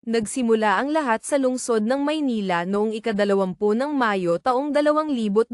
Nagsimula ang lahat sa lungsod ng Maynila noong ika-20 ng Mayo taong 2024.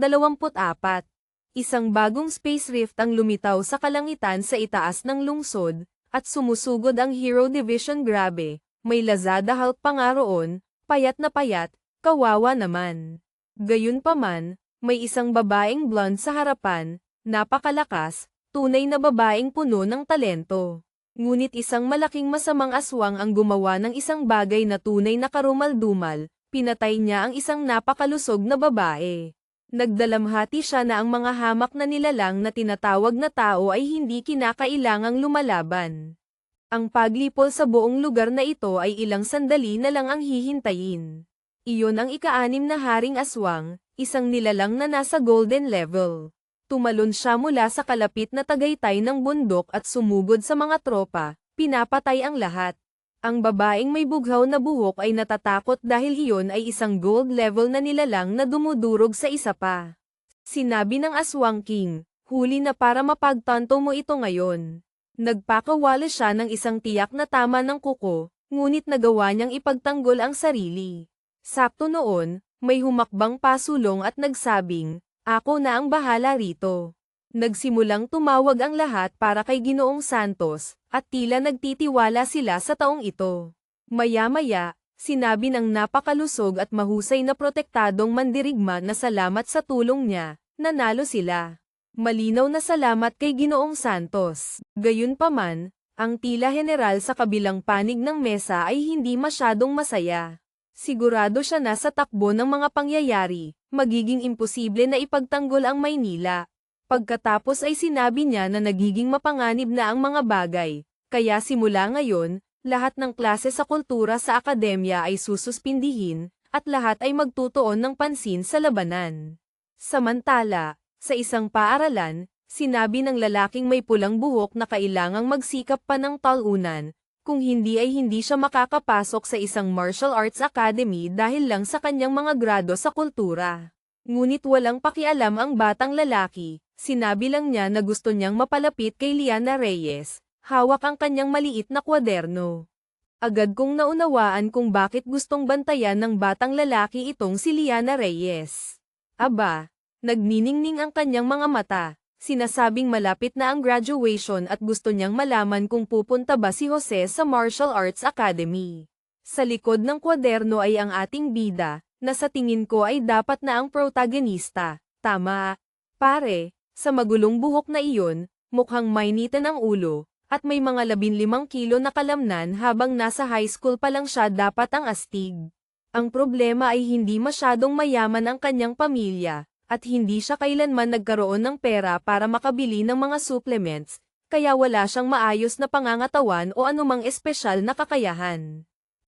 Isang bagong space rift ang lumitaw sa kalangitan sa itaas ng lungsod, at sumusugod ang Hero Division. Grabe, may Lazada Hulk pa nga roon, payat na payat, kawawa naman. Gayunpaman, may isang babaeng blonde sa harapan, napakalakas, tunay na babaeng puno ng talento. Ngunit isang malaking masamang aswang ang gumawa ng isang bagay na tunay na karumal-dumal, pinatay niya ang isang napakalusog na babae. Nagdalamhati siya na ang mga hamak na nilalang na tinatawag na tao ay hindi kinakailangang lumalaban. Ang paglipol sa buong lugar na ito ay ilang sandali na lang ang hihintayin. Iyon ang ika-6 na haring aswang, isang nilalang na nasa golden level. Tumalon siya mula sa kalapit na tagaytay ng bundok at sumugod sa mga tropa, pinapatay ang lahat. Ang babaeng may bughaw na buhok ay natatakot dahil iyon ay isang gold level na nilalang na dumudurog sa isa pa. Sinabi ng Aswang King, huli na para mapagtanto mo ito ngayon. Nagpakawala siya ng isang tiyak na tama ng kuko, ngunit nagawa niyang ipagtanggol ang sarili. Sakto noon, may humakbang pasulong at nagsabing, "Ako na ang bahala rito." Nagsimulang tumawag ang lahat para kay Ginoong Santos, at tila nagtitiwala sila sa taong ito. Maya-maya, sinabi ng napakalusog at mahusay na protektadong mandirigma na salamat sa tulong niya, nanalo sila. Malinaw na salamat kay Ginoong Santos. Gayunpaman, ang tila general sa kabilang panig ng mesa ay hindi masyadong masaya. Sigurado siya na sa takbo ng mga pangyayari, magiging imposible na ipagtanggol ang Maynila. Pagkatapos ay sinabi niya na nagiging mapanganib na ang mga bagay, kaya simula ngayon, lahat ng klase sa kultura sa akademya ay sususpindihin, at lahat ay magtutuon ng pansin sa labanan. Samantala, sa isang paaralan, sinabi ng lalaking may pulang buhok na kailangang magsikap pa ng talunan, kung hindi ay hindi siya makakapasok sa isang martial arts academy dahil lang sa kanyang mga grado sa kultura. Ngunit walang pakialam ang batang lalaki, sinabi lang niya na gusto niyang mapalapit kay Liana Reyes, hawak ang kanyang maliit na kwaderno. Agad kong naunawaan kung bakit gustong bantayan ng batang lalaki itong si Liana Reyes. Aba, nagniningning ang kanyang mga mata. Sinasabing malapit na ang graduation at gusto niyang malaman kung pupunta ba si Jose sa Martial Arts Academy. Sa likod ng kwaderno ay ang ating bida, na sa tingin ko ay dapat na ang protagonista. Tama, pare, sa magulong buhok na iyon, mukhang mainitan ang ulo, at may mga 15 kilo na kalamnan habang nasa high school pa lang siya dapat ang astig. Ang problema ay hindi masyadong mayaman ang kanyang pamilya, at hindi siya kailanman nagkaroon ng pera para makabili ng mga supplements, kaya wala siyang maayos na pangangatawan o anumang espesyal na kakayahan.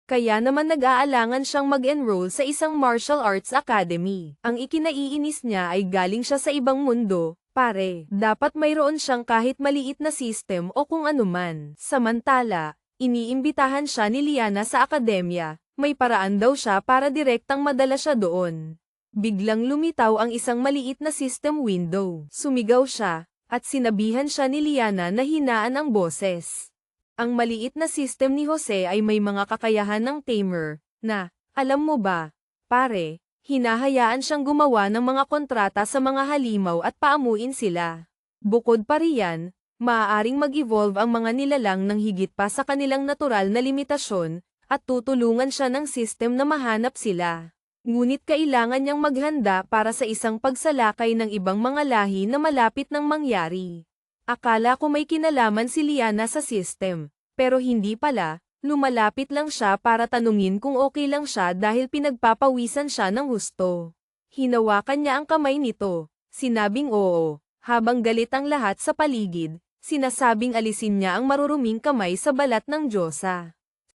Kaya naman nag-aalangan siyang mag-enroll sa isang martial arts academy. Ang ikinaiinis niya ay galing siya sa ibang mundo, pare. Dapat mayroon siyang kahit maliit na system o kung anuman. Samantala, iniimbitahan siya ni Liana sa akademya, may paraan daw siya para direktang madala siya doon. Biglang lumitaw ang isang maliit na system window. Sumigaw siya, at sinabihan siya ni Liana na hinaan ang boses. Ang maliit na system ni Jose ay may mga kakayahan ng tamer, na, alam mo ba, pare, hinahayaan siyang gumawa ng mga kontrata sa mga halimaw at paamuin sila. Bukod pa riyan, maaaring mag-evolve ang mga nilalang ng higit pa sa kanilang natural na limitasyon, at tutulungan siya ng system na mahanap sila. Ngunit kailangan niyang maghanda para sa isang pagsalakay ng ibang mga lahi na malapit nang mangyari. Akala ko may kinalaman si Liana sa system, pero hindi pala, lumalapit lang siya para tanungin kung okay lang siya dahil pinagpapawisan siya ng husto. Hinawakan niya ang kamay nito, sinabing oo, habang galit ang lahat sa paligid, sinasabing alisin niya ang maruruming kamay sa balat ng Diyosa.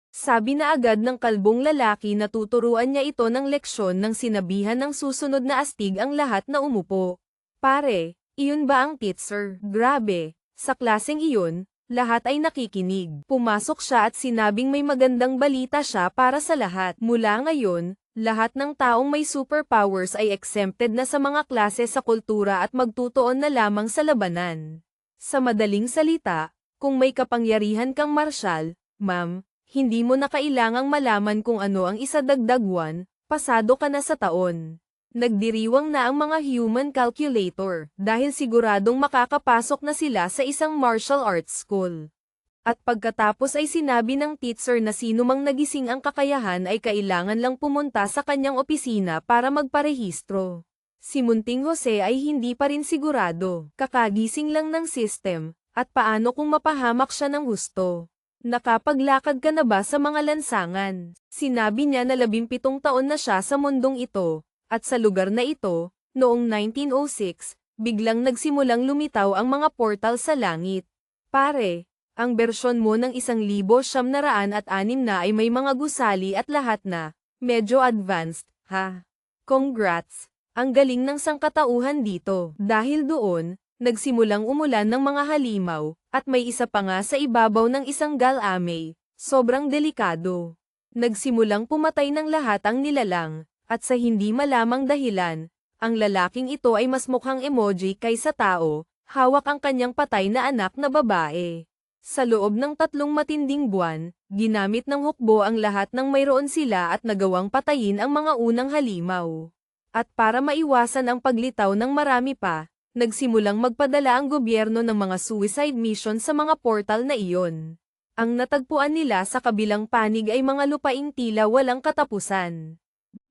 Sabi na agad ng kalbong lalaki na tuturuan niya ito ng leksyon nang sinabihan ng susunod na astig ang lahat na umupo. Pare, iyon ba ang teacher? Grabe, sa klaseng iyon, lahat ay nakikinig. Pumasok siya at sinabing may magandang balita siya para sa lahat. Mula ngayon, lahat ng taong may superpowers ay exempted na sa mga klase sa kultura at magtutuon na lamang sa labanan. Sa madaling salita, kung may kapangyarihan kang marsyal, ma'am, Hindi mo na kailangang malaman kung ano ang isa dagdag 1, pasado ka na sa taon. Nagdiriwang na ang mga human calculator dahil siguradong makakapasok na sila sa isang martial arts school. At pagkatapos ay sinabi ng teacher na sino mang nagising ang kakayahan ay kailangan lang pumunta sa kanyang opisina para magparehistro. Si Munting Jose ay hindi pa rin sigurado, kakagising lang ng system, at paano kung mapahamak siya ng husto. Nakapaglakad ka na ba sa mga lansangan? Sinabi niya na 17 taon na siya sa mundong ito, at sa lugar na ito, noong 1906, biglang nagsimulang lumitaw ang mga portal sa langit. Pare, ang bersyon mo ng 1906 na ay may mga gusali at lahat na, medyo advanced, ha? Congrats! Ang galing ng sangkatauhan dito. Dahil doon, nagsimulang umulan ng mga halimaw, at may isa pa nga sa ibabaw ng isang galamay, sobrang delikado. Nagsimulang pumatay ng lahat ang nilalang, at sa hindi malamang dahilan, ang lalaking ito ay mas mukhang emoji kaysa tao, hawak ang kanyang patay na anak na babae. Sa loob ng 3 matinding buwan, ginamit ng hukbo ang lahat ng mayroon sila at nagawang patayin ang mga unang halimaw. At para maiwasan ang paglitaw ng marami pa, nagsimulang magpadala ang gobyerno ng mga suicide mission sa mga portal na iyon. Ang natagpuan nila sa kabilang panig ay mga lupaing tila walang katapusan.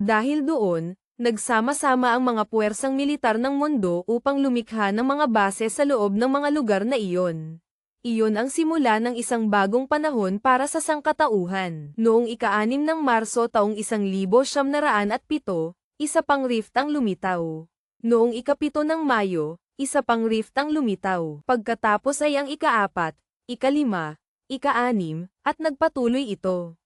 Dahil doon, nagsama-sama ang mga puwersang militar ng mundo upang lumikha ng mga base sa loob ng mga lugar na iyon. Iyon ang simula ng isang bagong panahon para sa sangkatauhan. Noong ika-6 ng Marso taong 1907, isa pang rift ang lumitaw. Noong ika-7 ng Mayo, isa pang rift ang lumitaw. Pagkatapos ay ang ika-4, ika-5, ika-6, at nagpatuloy ito.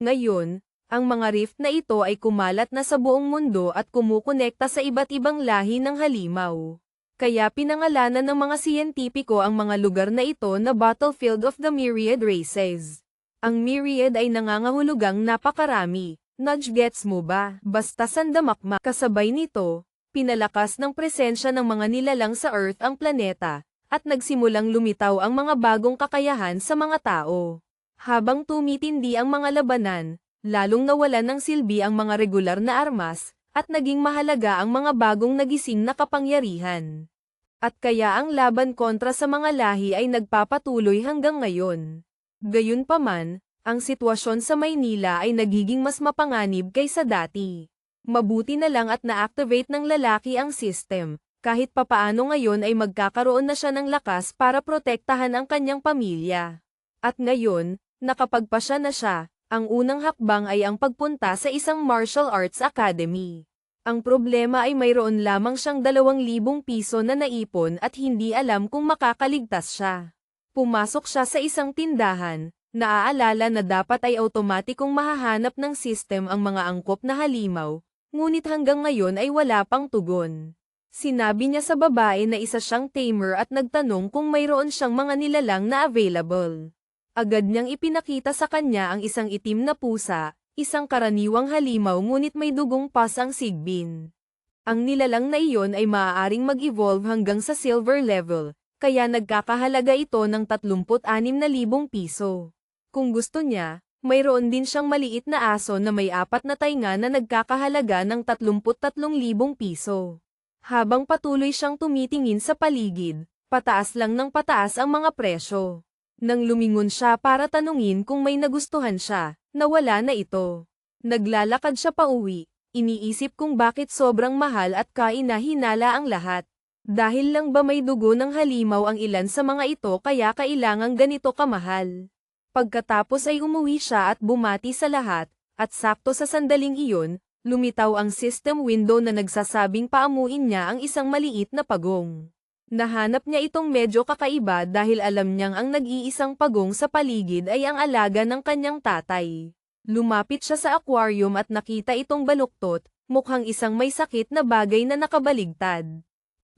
Ngayon, ang mga rift na ito ay kumalat na sa buong mundo at kumukonekta sa iba't ibang lahi ng halimaw. Kaya pinangalanan ng mga siyentipiko ang mga lugar na ito na Battlefield of the Myriad Races. Ang myriad ay nangangahulugang napakarami. Nudge gets mo ba? Basta sandamakmak. Kasabay nito, pinalakas ng presensya ng mga nilalang sa Earth ang planeta, at nagsimulang lumitaw ang mga bagong kakayahan sa mga tao. Habang tumitindi ang mga labanan, lalong nawalan ng silbi ang mga regular na armas, at naging mahalaga ang mga bagong nagising na kapangyarihan. At kaya ang laban kontra sa mga lahi ay nagpapatuloy hanggang ngayon. Gayunpaman, ang sitwasyon sa Maynila ay nagiging mas mapanganib kaysa dati. Mabuti na lang at na-activate ng lalaki ang system, kahit papaano ngayon ay magkakaroon na siya ng lakas para protektahan ang kanyang pamilya. At ngayon, nakapagpasya na siya, ang unang hakbang ay ang pagpunta sa isang martial arts academy. Ang problema ay mayroon lamang siyang 2,000 piso na naipon at hindi alam kung makakaligtas siya. Pumasok siya sa isang tindahan, naaalala na dapat ay automatikong mahahanap ng system ang mga angkop na halimaw, ngunit hanggang ngayon ay wala pang tugon. Sinabi niya sa babae na isa siyang tamer at nagtanong kung mayroon siyang mga nilalang na available. Agad niyang ipinakita sa kanya ang isang itim na pusa, isang karaniwang halimaw ngunit may dugong pas ang sigbin. Ang nilalang na iyon ay maaaring mag-evolve hanggang sa silver level, kaya nagkakahalaga ito ng 36,000 piso. Kung gusto niya, mayroon din siyang maliit na aso na may 4 na tainga na nagkakahalaga ng 33,000 piso. Habang patuloy siyang tumitingin sa paligid, pataas lang ng pataas ang mga presyo. Nang lumingon siya para tanungin kung may nagustuhan siya, nawala na ito. Naglalakad siya pauwi, iniisip kung bakit sobrang mahal at kainahinala ang lahat. Dahil lang ba may dugo ng halimaw ang ilan sa mga ito kaya kailangang ganito kamahal? Pagkatapos ay umuwi siya at bumati sa lahat, at sakto sa sandaling iyon, lumitaw ang system window na nagsasabing paamuin niya ang isang maliit na pagong. Nahanap niya itong medyo kakaiba dahil alam niyang ang nag-iisang pagong sa paligid ay ang alaga ng kanyang tatay. Lumapit siya sa aquarium at nakita itong baluktot, mukhang isang may sakit na bagay na nakabaligtad.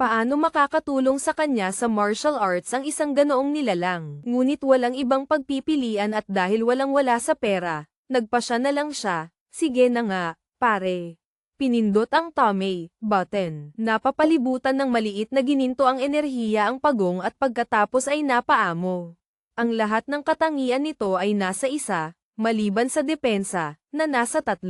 Paano makakatulong sa kanya sa martial arts ang isang ganoong nilalang? Ngunit walang ibang pagpipilian at dahil walang-wala sa pera, nagpasya na lang siya, sige na nga, pare. Pinindot ang tummy button. Napapalibutan ng maliit na gininto ang enerhiya ang pagong at pagkatapos ay napaamo. Ang lahat ng katangian nito ay nasa isa, maliban sa depensa, na nasa 3.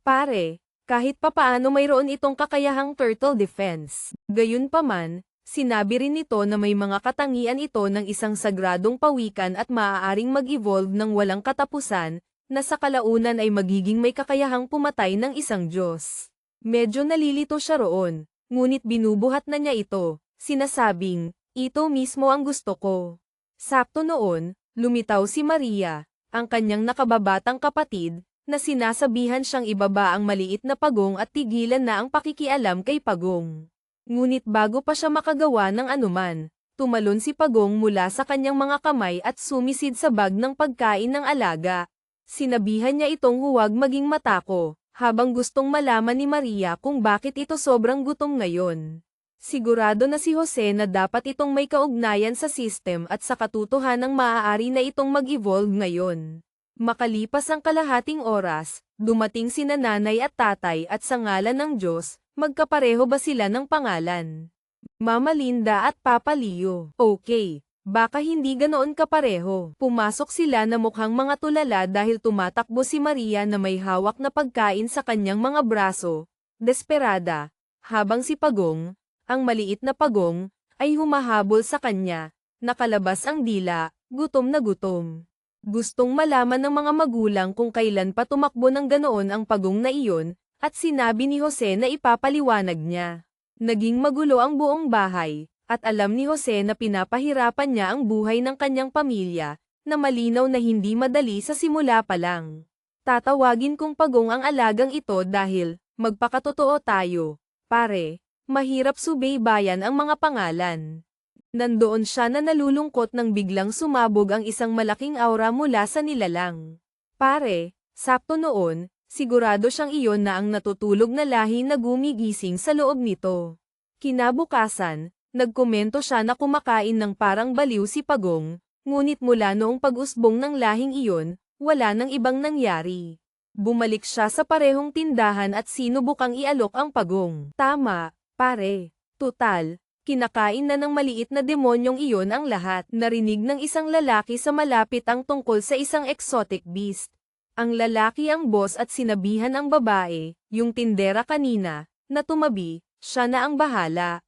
Pare, kahit papaano mayroon itong kakayahang turtle defense. Gayunpaman, sinabi rin nito na may mga katangian ito ng isang sagradong pawikan at maaaring mag-evolve ng walang katapusan, na sa kalaunan ay magiging may kakayahang pumatay ng isang Diyos. Medyo nalilito siya roon, ngunit binubuhat na niya ito, sinasabing, ito mismo ang gusto ko. Sakto noon, lumitaw si Maria, ang kanyang nakababatang kapatid, na sinasabihan siyang ibaba ang maliit na pagong at tigilan na ang pakikialam kay pagong. Ngunit bago pa siya makagawa ng anuman, tumalon si pagong mula sa kanyang mga kamay at sumisid sa bag ng pagkain ng alaga. Sinabihan niya itong huwag maging matako, habang gustong malaman ni Maria kung bakit ito sobrang gutom ngayon. Sigurado na si Jose na dapat itong may kaugnayan sa system at sa katotohanang maaari na itong mag-evolve ngayon. Makalipas ang kalahating oras, dumating sina nanay at tatay at sa ngalan ng Diyos, magkapareho ba sila ng pangalan? Mama Linda at Papa Leo. Okay, baka hindi ganoon kapareho. Pumasok sila na mukhang mga tulala dahil tumatakbo si Maria na may hawak na pagkain sa kanyang mga braso, desperada, habang si Pagong, ang maliit na pagong, ay humahabol sa kanya, nakalabas ang dila, gutom na gutom. Gustong malaman ng mga magulang kung kailan pa tumakbo ng ganoon ang pagong na iyon, at sinabi ni Jose na ipapaliwanag niya. Naging magulo ang buong bahay, at alam ni Jose na pinapahirapan niya ang buhay ng kanyang pamilya, na malinaw na hindi madali sa simula pa lang. Tatawagin kong pagong ang alagang ito dahil, magpakatotoo tayo, pare. Mahirap subaybayan ang mga pangalan. Nandoon siya na nalulungkot nang biglang sumabog ang isang malaking aura mula sa nilalang. Pare, sakto noon, sigurado siyang iyon na ang natutulog na lahi na gumigising sa loob nito. Kinabukasan, nagkomento siya na kumakain ng parang baliw si Pagong, ngunit mula noong pag-usbong ng lahing iyon, wala nang ibang nangyari. Bumalik siya sa parehong tindahan at sinubukang ialok ang Pagong. Tama. Pare, tutal, kinakain na ng maliit na demonyong iyon ang lahat. Narinig ng isang lalaki sa malapit ang tungkol sa isang exotic beast. Ang lalaki ang boss at sinabihan ang babae, yung tindera kanina, na tumabi, siya na ang bahala.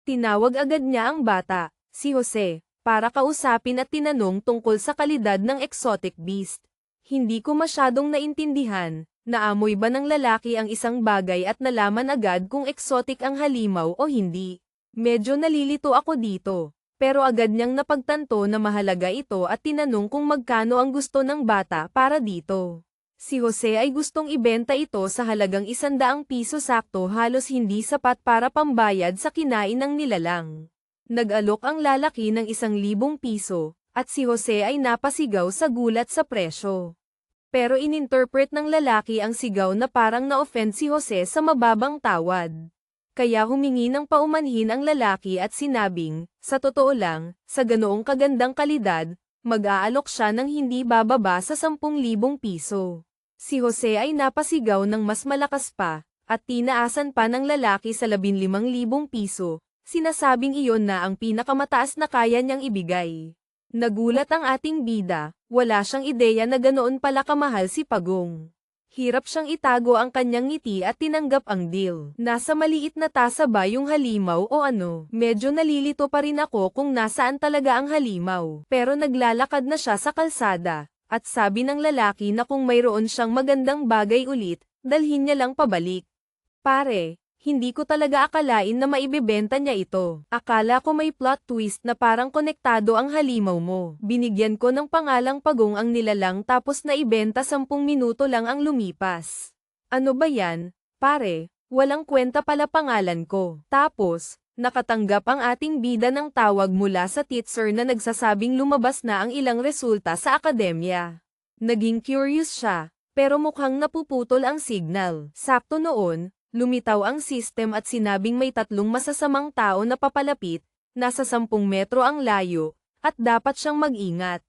Tinawag agad niya ang bata, si Jose, para kausapin at tinanong tungkol sa kalidad ng exotic beast. Hindi ko masyadong naintindihan. Naamoy ba ng lalaki ang isang bagay at nalaman agad kung exotic ang halimaw o hindi? Medyo nalilito ako dito, pero agad niyang napagtanto na mahalaga ito at tinanong kung magkano ang gusto ng bata para dito. Si Jose ay gustong ibenta ito sa halagang 100 piso sakto, halos hindi sapat para pambayad sa kinain ng nilalang. Nag-alok ang lalaki ng 1,000 piso, at si Jose ay napasigaw sa gulat sa presyo. Pero ininterpret ng lalaki ang sigaw na parang na-offend si Jose sa mababang tawad. Kaya humingi ng paumanhin ang lalaki at sinabing, sa totoo lang, sa ganoong kagandang kalidad, mag-aalok siya ng hindi bababa sa 10,000 piso. Si Jose ay napasigaw ng mas malakas pa, at tinaasan pa ng lalaki sa 15,000 piso, sinasabing iyon na ang pinakamataas na kaya niyang ibigay. Nagulat ang ating bida, wala siyang ideya na ganoon pala kamahal si Pagong. Hirap siyang itago ang kanyang ngiti at tinanggap ang deal. Nasa maliit na tasa ba yung halimaw o ano? Medyo nalilito pa rin ako kung nasaan talaga ang halimaw. Pero naglalakad na siya sa kalsada, at sabi ng lalaki na kung mayroon siyang magandang bagay ulit, dalhin niya lang pabalik. Pare, hindi ko talaga akalain na maibebenta niya ito. Akala ko may plot twist na parang konektado ang halimaw mo. Binigyan ko ng pangalang Pagong ang nilalang tapos naibenta 10 minuto lang ang lumipas. Ano ba yan, pare? Walang kwenta pala pangalan ko. Tapos, nakatanggap ang ating bida ng tawag mula sa teacher na nagsasabing lumabas na ang ilang resulta sa akademya. Naging curious siya, pero mukhang napuputol ang signal. Sakto noon, lumitaw ang system at sinabing may 3 masasamang tao na papalapit, nasa 10 metro ang layo, at dapat siyang mag-ingat.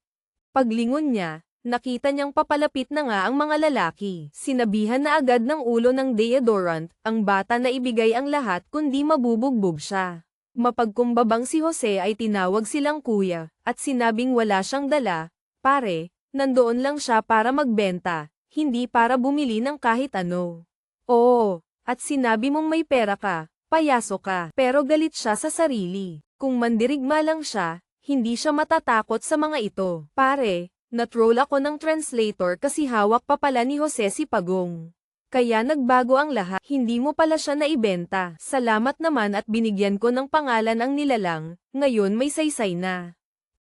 Paglingon niya, nakita niyang papalapit na nga ang mga lalaki. Sinabihan na agad ng ulo ng deodorant, ang bata na ibigay ang lahat kundi mabubugbog siya. Mapagkumbabang si Jose ay tinawag silang kuya, at sinabing wala siyang dala. Pare, nandoon lang siya para magbenta, hindi para bumili ng kahit ano. Oo, at sinabi mong may pera ka, payaso ka. Pero galit siya sa sarili. Kung mandirigma lang siya, hindi siya matatakot sa mga ito. Pare, natroll ako ng translator kasi hawak pa pala ni Jose si Pagong. Kaya nagbago ang lahat, hindi mo pala siya naibenta. Salamat naman at binigyan ko ng pangalan ang nilalang, ngayon may saysay na.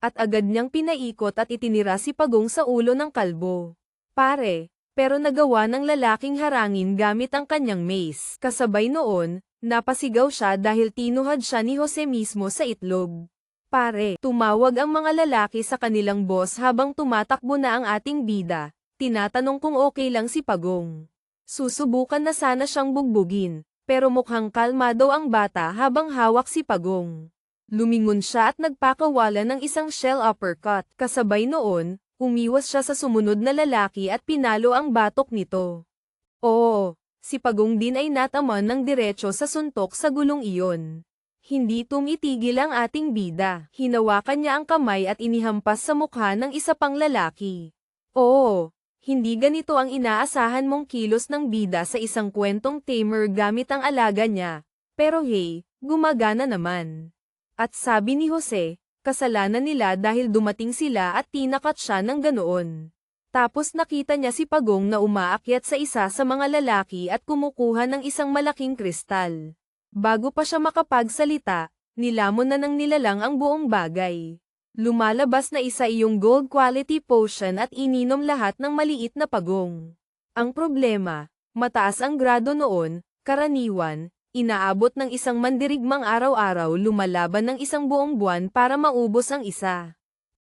At agad niyang pinaikot at itinira si Pagong sa ulo ng kalbo. Pare, pero nagawa ng lalaking harangin gamit ang kanyang mace. Kasabay noon, napasigaw siya dahil tinuhad siya ni Jose mismo sa itlog. Pare, tumawag ang mga lalaki sa kanilang boss habang tumatakbo na ang ating bida. Tinatanong kung okay lang si Pagong. Susubukan na sana siyang bugbugin, pero mukhang kalmado ang bata habang hawak si Pagong. Lumingon siya at nagpakawala ng isang shell uppercut. Kasabay noon, umiwas siya sa sumunod na lalaki at pinalo ang batok nito. Oo, si Pagong din ay nataman ng diretso sa suntok sa gulong iyon. Hindi tumitigil ang ating bida. Hinawakan niya ang kamay at inihampas sa mukha ng isa pang lalaki. Oo. Hindi ganito ang inaasahan mong kilos ng bida sa isang kwentong tamer gamit ang alaga niya. Pero hey, gumagana naman. At sabi ni Jose, kasalanan nila dahil dumating sila at tinakat siya ng ganoon. Tapos nakita niya si Pagong na umaakyat sa isa sa mga lalaki at kumukuha ng isang malaking kristal. Bago pa siya makapagsalita, nilamon na ng nilalang ang buong bagay. Lumalabas na isa iyong gold quality potion at ininom lahat ng maliit na Pagong. Ang problema, mataas ang grado noon, karaniwan, inaabot ng isang mandirigmang araw-araw lumalaban ng isang buong buwan para maubos ang isa.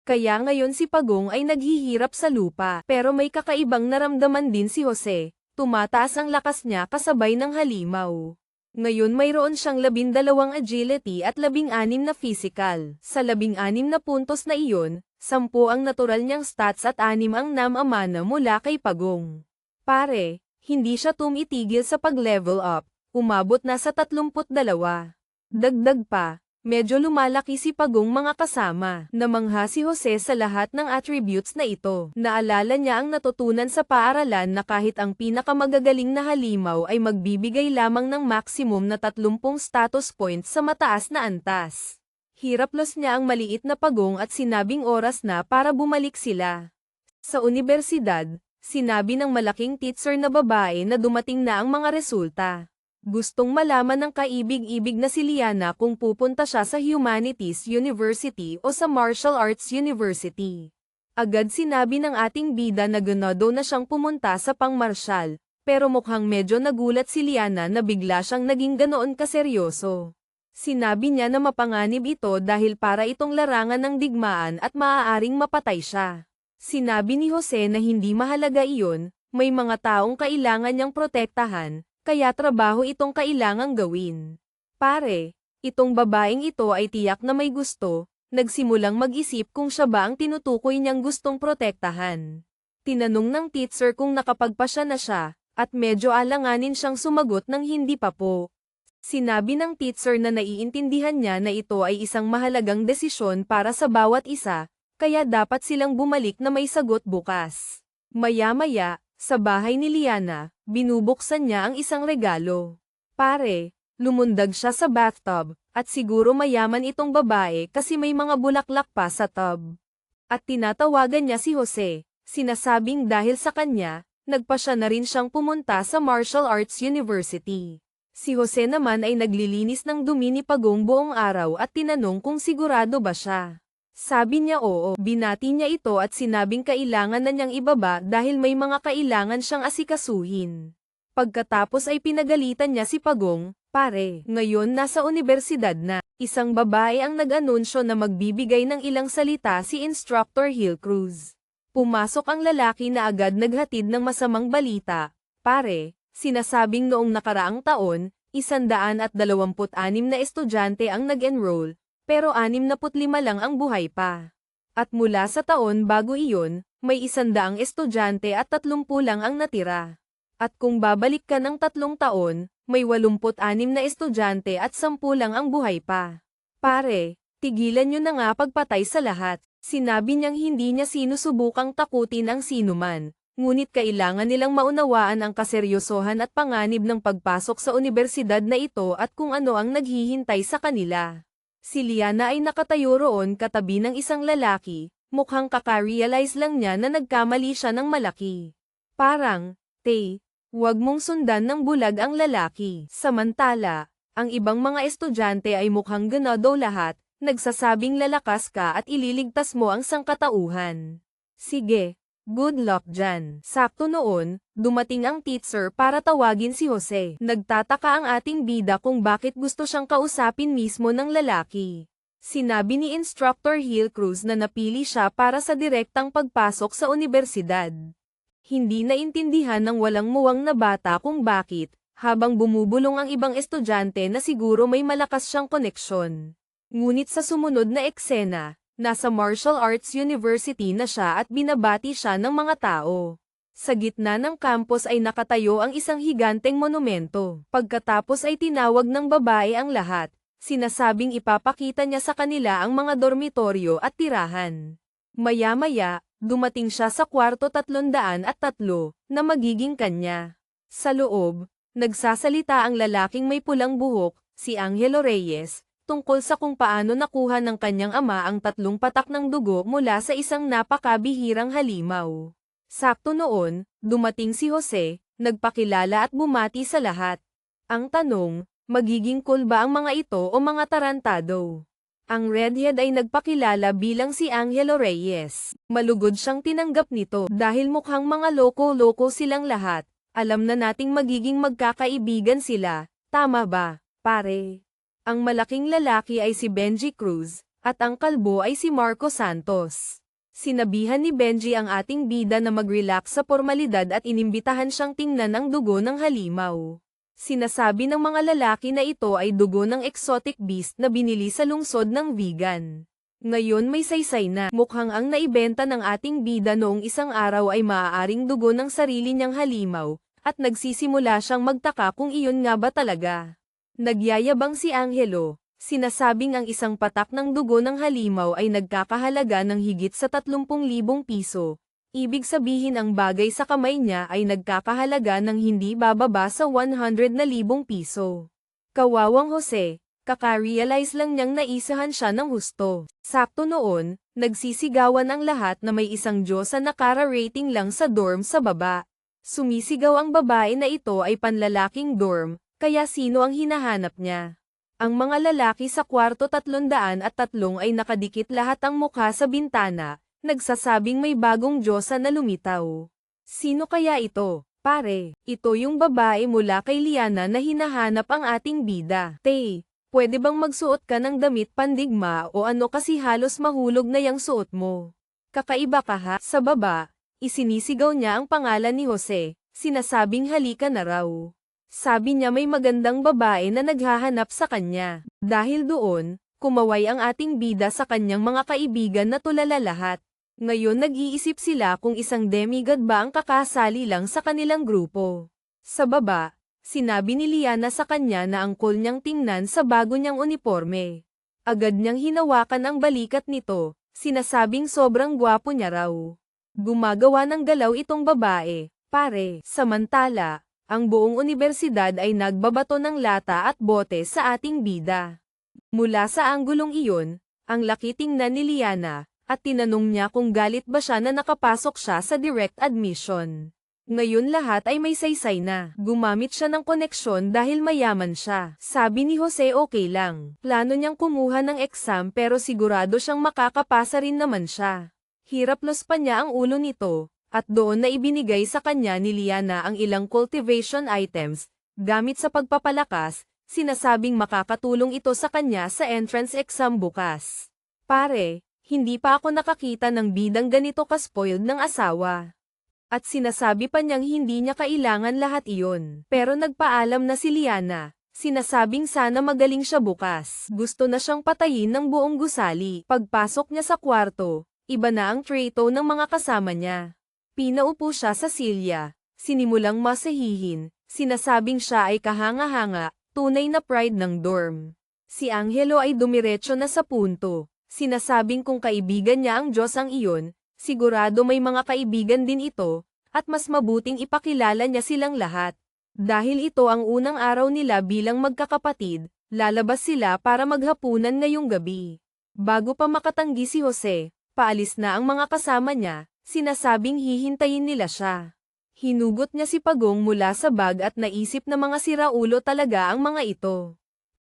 Kaya ngayon si Pagong ay naghihirap sa lupa. Pero may kakaibang naramdaman din si Jose, tumataas ang lakas niya kasabay ng halimaw. Ngayon mayroon siyang 12 agility at 16 na physical. Sa 16 na puntos na iyon, 10 ang natural niyang stats at 6 ang namamana mula kay Pagong. Pare, hindi siya tumitigil sa pag-level up, umabot na sa 32. Dagdag pa, medyo lumalaki si Pagong mga kasama. Namangha si Jose sa lahat ng attributes na ito. Naalala niya ang natutunan sa paaralan na kahit ang pinakamagagaling na halimaw ay magbibigay lamang ng maximum na 30 status points sa mataas na antas. Hiraplos niya ang maliit na Pagong at sinabing oras na para bumalik sila. Sa universidad, sinabi ng malaking teacher na babae na dumating na ang mga resulta. Gustong malaman ng kaibig-ibig na si Liana kung pupunta siya sa Humanities University o sa Martial Arts University. Agad sinabi ng ating bida na ganado na siyang pumunta sa pang-martial, pero mukhang medyo nagulat si Liana na bigla siyang naging ganoon kaseryoso. Sinabi niya na mapanganib ito dahil para itong larangan ng digmaan at maaaring mapatay siya. Sinabi ni Jose na hindi mahalaga iyon, may mga taong kailangan niyang protektahan, kaya trabaho itong kailangang gawin. Pare, itong babaeng ito ay tiyak na may gusto, nagsimulang mag-isip kung siya ba ang tinutukoy niyang gustong protektahan. Tinanong ng teacher kung nakapagpasya na siya, at medyo alanganin siyang sumagot ng hindi pa po. Sinabi ng teacher na naiintindihan niya na ito ay isang mahalagang desisyon para sa bawat isa, kaya dapat silang bumalik na may sagot bukas. Maya-maya, sa bahay ni Liana, binubuksan niya ang isang regalo. Pare, lumundag siya sa bathtub, at siguro mayaman itong babae kasi may mga bulaklak pa sa tub. At tinatawagan niya si Jose, sinasabing dahil sa kanya, nagpasya na rin siyang pumunta sa Martial Arts University. Si Jose naman ay naglilinis ng dumi ni Pagong buong araw at tinanong kung sigurado ba siya. Sabi niya oo, binati niya ito at sinabing kailangan na niyang ibaba dahil may mga kailangan siyang asikasuhin. Pagkatapos ay pinagalitan niya si Pagong, pare, ngayon nasa universidad na. Isang babae ang nag-anunsyo na magbibigay ng ilang salita si Instructor Hillcruz. Pumasok ang lalaki na agad naghatid ng masamang balita, pare, sinasabing noong nakaraang taon, 126 na estudyante ang nag-enroll, pero 65 lang ang buhay pa. At mula sa taon bago iyon, may 100 estudyante at 30 lang ang natira. At kung babalik ka ng 3 taon, may 86 na estudyante at 10 lang ang buhay pa. Pare, tigilan nyo na nga pagpatay sa lahat. Sinabi niyang hindi niya sinusubukang takutin ang sinuman, ngunit kailangan nilang maunawaan ang kaseryosohan at panganib ng pagpasok sa unibersidad na ito at kung ano ang naghihintay sa kanila. Si Liana ay nakatayo roon katabi ng isang lalaki, mukhang kaka-realize lang niya na nagkamali siya ng malaki. Parang, huwag mong sundan ng bulag ang lalaki. Samantala, ang ibang mga estudyante ay mukhang ganado lahat, nagsasabing lalakas ka at ililigtas mo ang sangkatauhan. Sige, good luck dyan. Sakto noon, dumating ang teacher para tawagin si Jose. Nagtataka ang ating bida kung bakit gusto siyang kausapin mismo ng lalaki. Sinabi ni Instructor Hillcruz na napili siya para sa direktang pagpasok sa unibersidad. Hindi naintindihan ng walang muwang na bata kung bakit, habang bumubulong ang ibang estudyante na siguro may malakas siyang koneksyon. Ngunit sa sumunod na eksena, nasa Martial Arts University na siya at binabati siya ng mga tao. Sa gitna ng campus ay nakatayo ang isang higanteng monumento. Pagkatapos ay tinawag ng babae ang lahat, sinasabing ipapakita niya sa kanila ang mga dormitoryo at tirahan. Maya-maya, dumating siya sa kwarto 303 na magiging kanya. Sa loob, nagsasalita ang lalaking may pulang buhok, si Angelo Reyes, tungkol sa kung paano nakuha ng kanyang ama ang 3 patak ng dugo mula sa isang napakabihirang halimaw. Sakto noon, dumating si Jose, nagpakilala at bumati sa lahat. Ang tanong, magiging cool ba ang mga ito o mga tarantado? Ang redhead ay nagpakilala bilang si Angelo Reyes. Malugod siyang tinanggap nito dahil mukhang mga loko-loko silang lahat. Alam na nating magiging magkakaibigan sila, tama ba, pare? Ang malaking lalaki ay si Benji Cruz, at ang kalbo ay si Marco Santos. Sinabihan ni Benji ang ating bida na mag-relax sa formalidad at inimbitahan siyang tingnan ang dugo ng halimaw. Sinasabi ng mga lalaki na ito ay dugo ng exotic beast na binili sa lungsod ng vegan. Ngayon may saysay na mukhang ang naibenta ng ating bida noong isang araw ay maaaring dugo ng sarili niyang halimaw, at nagsisimula siyang magtaka kung iyon nga ba talaga. Nagyayabang si Angelo, sinasabing ang isang patak ng dugo ng halimaw ay nagkakahalaga ng higit sa 30,000 piso. Ibig sabihin ang bagay sa kamay niya ay nagkakahalaga ng hindi bababa sa 100,000 piso. Kawawang Jose, kaka-realize lang niyang naisahan siya ng husto. Sakto noon, nagsisigawan ang lahat na may isang Diyosa na kara-rating lang sa dorm sa baba. Sumisigaw ang babae na ito ay panlalaking dorm, kaya sino ang hinahanap niya? Ang mga lalaki sa kwarto 303 ay nakadikit lahat ang mukha sa bintana, nagsasabing may bagong Diyosa na lumitaw. Sino kaya ito, pare? Ito yung babae mula kay Liana na hinahanap ang ating bida. Pwede bang magsuot ka ng damit pandigma o ano kasi halos mahulog na yung suot mo? Kakaiba ka ha? Sa baba, isinisigaw niya ang pangalan ni Jose, sinasabing halika na raw. Sabi niya may magandang babae na naghahanap sa kanya. Dahil doon, kumaway ang ating bida sa kanyang mga kaibigan na tulala lahat. Ngayon nag-iisip sila kung isang demigod ba ang kakasali lang sa kanilang grupo. Sa baba, sinabi ni Liana sa kanya na ang cool niyang tingnan sa bago niyang uniforme. Agad niyang hinawakan ang balikat nito, sinasabing sobrang gwapo niya raw. Gumagawa ng galaw itong babae, pare. Samantala, ang buong unibersidad ay nagbabato ng lata at bote sa ating bida. Mula sa anggulong iyon, ang laki tingnan ni Liana, at tinanong niya kung galit ba siya na nakapasok siya sa direct admission. Ngayon lahat ay may saysay na. Gumamit siya ng koneksyon dahil mayaman siya. Sabi ni Jose okay lang. Plano niyang kumuha ng exam pero sigurado siyang makakapasa rin naman siya. Hiraplos pa niya ang ulo nito, at doon na ibinigay sa kanya ni Liana ang ilang cultivation items, gamit sa pagpapalakas, sinasabing makakatulong ito sa kanya sa entrance exam bukas. Pare, hindi pa ako nakakita ng bidang ganito ka-spoiled ng asawa. At sinasabi pa niyang hindi niya kailangan lahat iyon. Pero nagpaalam na si Liana, sinasabing sana magaling siya bukas. Gusto na siyang patayin ng buong gusali. Pagpasok niya sa kwarto, iba na ang treto ng mga kasama niya. Pinaupo siya sa silya, sinimulang masahihin, sinasabing siya ay kahanga-hanga, tunay na pride ng dorm. Si Angelo ay dumiretso na sa punto. Sinasabing kung kaibigan niya ang Diyos ang iyon, sigurado may mga kaibigan din ito, at mas mabuting ipakilala niya silang lahat. Dahil ito ang unang araw nila bilang magkakapatid, lalabas sila para maghapunan ngayong gabi. Bago pa makatanggi si Jose, paalis na ang mga kasama niya, sinasabing hihintayin nila siya. Hinugot niya si Pagong mula sa bag at naisip na mga siraulo talaga ang mga ito.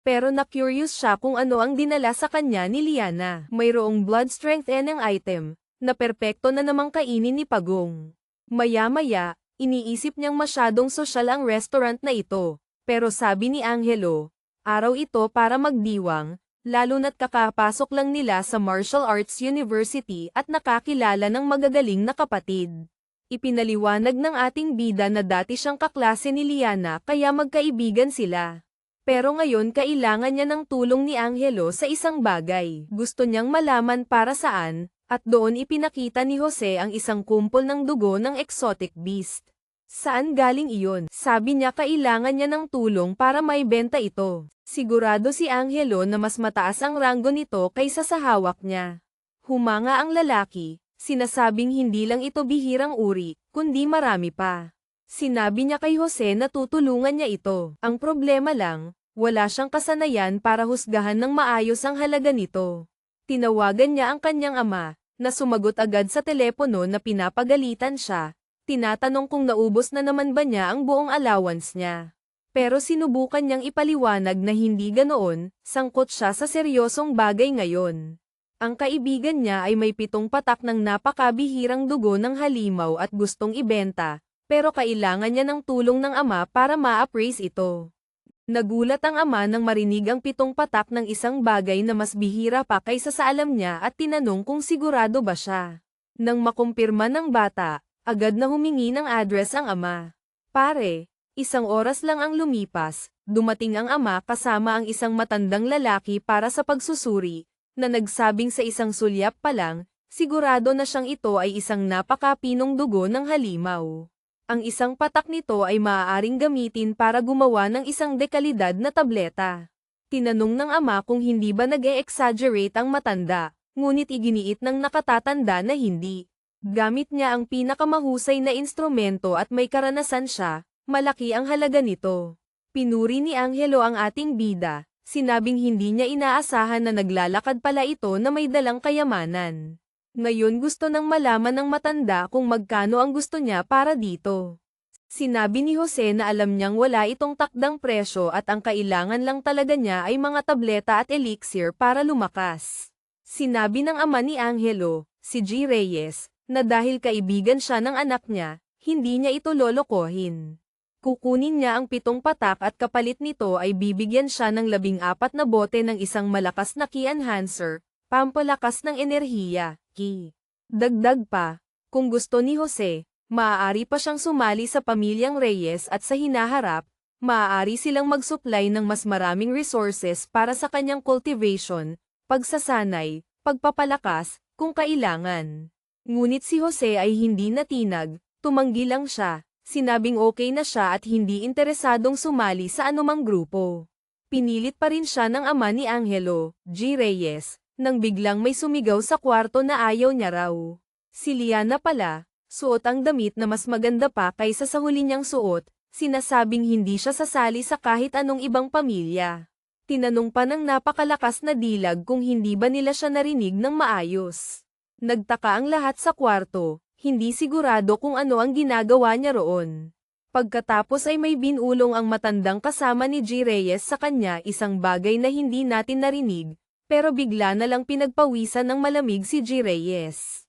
Pero na-curious siya kung ano ang dinala sa kanya ni Liana. Mayroong blood strengthening item, na perpekto na namang kainin ni Pagong. Maya-maya, iniisip niyang masyadong sosyal ang restaurant na ito, pero sabi ni Angelo, araw ito para magdiwang, lalo na't kakapasok lang nila sa Martial Arts University at nakakilala ng magagaling na kapatid. Ipinaliwanag ng ating bida na dati siyang kaklase ni Liana kaya magkaibigan sila. Pero ngayon kailangan niya ng tulong ni Angelo sa isang bagay. Gusto niyang malaman para saan, at doon ipinakita ni Jose ang isang kumpol ng dugo ng exotic beast. Saan galing iyon? Sabi niya kailangan niya ng tulong para maibenta ito. Sigurado si Angelo na mas mataas ang ranggo nito kaysa sa hawak niya. Humanga ang lalaki, sinasabing hindi lang ito bihirang uri, kundi marami pa. Sinabi niya kay Jose na tutulungan niya ito. Ang problema lang, wala siyang kasanayan para husgahan ng maayos ang halaga nito. Tinawagan niya ang kanyang ama, na sumagot agad sa telepono na pinapagalitan siya. Tinatanong kung naubos na naman ba niya ang buong allowance niya. Pero sinubukan niyang ipaliwanag na hindi ganoon, sangkot siya sa seryosong bagay ngayon. Ang kaibigan niya ay may 7 patak ng napakabihirang dugo ng halimaw at gustong ibenta, pero kailangan niya ng tulong ng ama para ma-appraise ito. Nagulat ang ama nang marinig ang 7 patak ng isang bagay na mas bihira pa kaysa sa alam niya at tinanong kung sigurado ba siya. Nang makumpirma ng bata, agad na humingi ng address ang ama. Pare, 1 oras lang ang lumipas, dumating ang ama kasama ang isang matandang lalaki para sa pagsusuri, na nagsabing sa isang sulyap pa lang, sigurado na siyang ito ay isang napakapinong dugo ng halimaw. Ang isang patak nito ay maaaring gamitin para gumawa ng isang dekalidad na tableta. Tinanong ng ama kung hindi ba nag-e-exaggerate ang matanda, ngunit iginiit ng nakatatanda na hindi. Gamit niya ang pinakamahusay na instrumento at may karanasan siya, malaki ang halaga nito. Pinuri ni Angelo ang ating bida, sinabing hindi niya inaasahan na naglalakad pala ito na may dalang kayamanan. Ngayon gusto nang malaman ng matanda kung magkano ang gusto niya para dito. Sinabi ni Jose na alam niyang wala itong takdang presyo at ang kailangan lang talaga niya ay mga tableta at elixir para lumakas. Sinabi ng ama ni Angelo, si G. Reyes, na dahil kaibigan siya ng anak niya, hindi niya ito lolokohin. Kukunin niya ang 7 patak at kapalit nito ay bibigyan siya ng 14 na bote ng isang malakas na key enhancer, pampalakas ng enerhiya. Dagdag pa, kung gusto ni Jose, maaari pa siyang sumali sa pamilyang Reyes at sa hinaharap, maaari silang mag-supply ng mas maraming resources para sa kanyang cultivation, pagsasanay, pagpapalakas, kung kailangan. Ngunit si Jose ay hindi natinag, tumanggi lang siya, sinabing okay na siya at hindi interesadong sumali sa anumang grupo. Pinilit pa rin siya ng ama ni Angelo, G. Reyes, nang biglang may sumigaw sa kwarto na ayaw niya raw. Si Liana pala, suot ang damit na mas maganda pa kaysa sa huli niyang suot, sinasabing hindi siya sasali sa kahit anong ibang pamilya. Tinanong pa ng napakalakas na dilag kung hindi ba nila siya narinig ng maayos. Nagtaka ang lahat sa kwarto, hindi sigurado kung ano ang ginagawa niya roon. Pagkatapos ay may binulong ang matandang kasama ni G. Reyes sa kanya isang bagay na hindi natin narinig, pero bigla na lang pinagpawisan ng malamig si G. Reyes.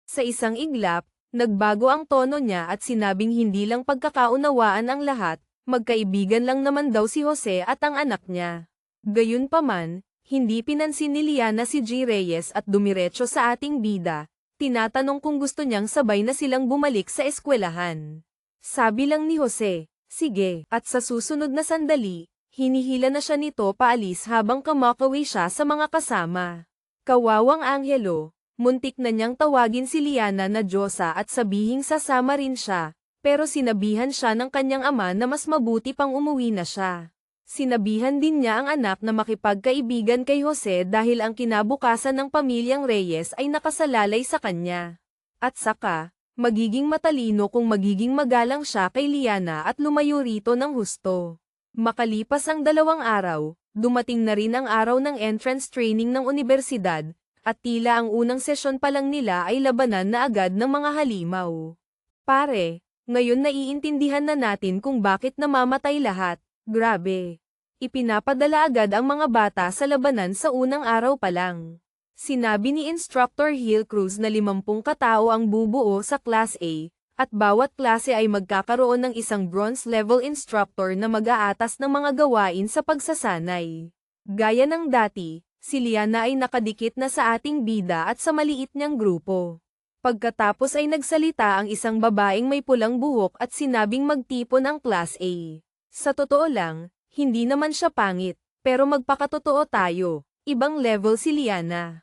Sa isang iglap, nagbago ang tono niya at sinabing hindi lang pagkakaunawaan ang lahat, magkaibigan lang naman daw si Jose at ang anak niya. Gayunpaman, hindi pinansin ni Liana si G. Reyes at dumiretso sa ating bida, tinatanong kung gusto niyang sabay na silang bumalik sa eskwelahan. Sabi lang ni Jose, sige, at sa susunod na sandali, hinihila na siya nito paalis habang kumakawi siya sa mga kasama. Kawawang Angelo, muntik na niyang tawagin si Liana na Diyosa at sabihing sasama rin siya, pero sinabihan siya ng kanyang ama na mas mabuti pang umuwi na siya. Sinabihan din niya ang anak na makipagkaibigan kay Jose dahil ang kinabukasan ng pamilyang Reyes ay nakasalalay sa kanya. At saka, magiging matalino kung magiging magalang siya kay Liana at lumayo rito ng husto. Makalipas ang 2 araw, dumating na rin ang araw ng entrance training ng unibersidad, at tila ang unang sesyon pa lang nila ay labanan na agad ng mga halimaw. Pare, ngayon naiintindihan na natin kung bakit namamatay lahat. Grabe. Ipinapadala agad ang mga bata sa labanan sa unang araw pa lang. Sinabi ni Instructor Hillcruz na 50 katao ang bubuo sa Class A, at bawat klase ay magkakaroon ng isang bronze level instructor na mag-aatas ng mga gawain sa pagsasanay. Gaya ng dati, si Liana ay nakadikit na sa ating bida at sa maliit niyang grupo. Pagkatapos ay nagsalita ang isang babaeng may pulang buhok at sinabing magtipon ang Class A. Sa totoo lang, hindi naman siya pangit, pero magpakatotoo tayo, ibang level si Liana.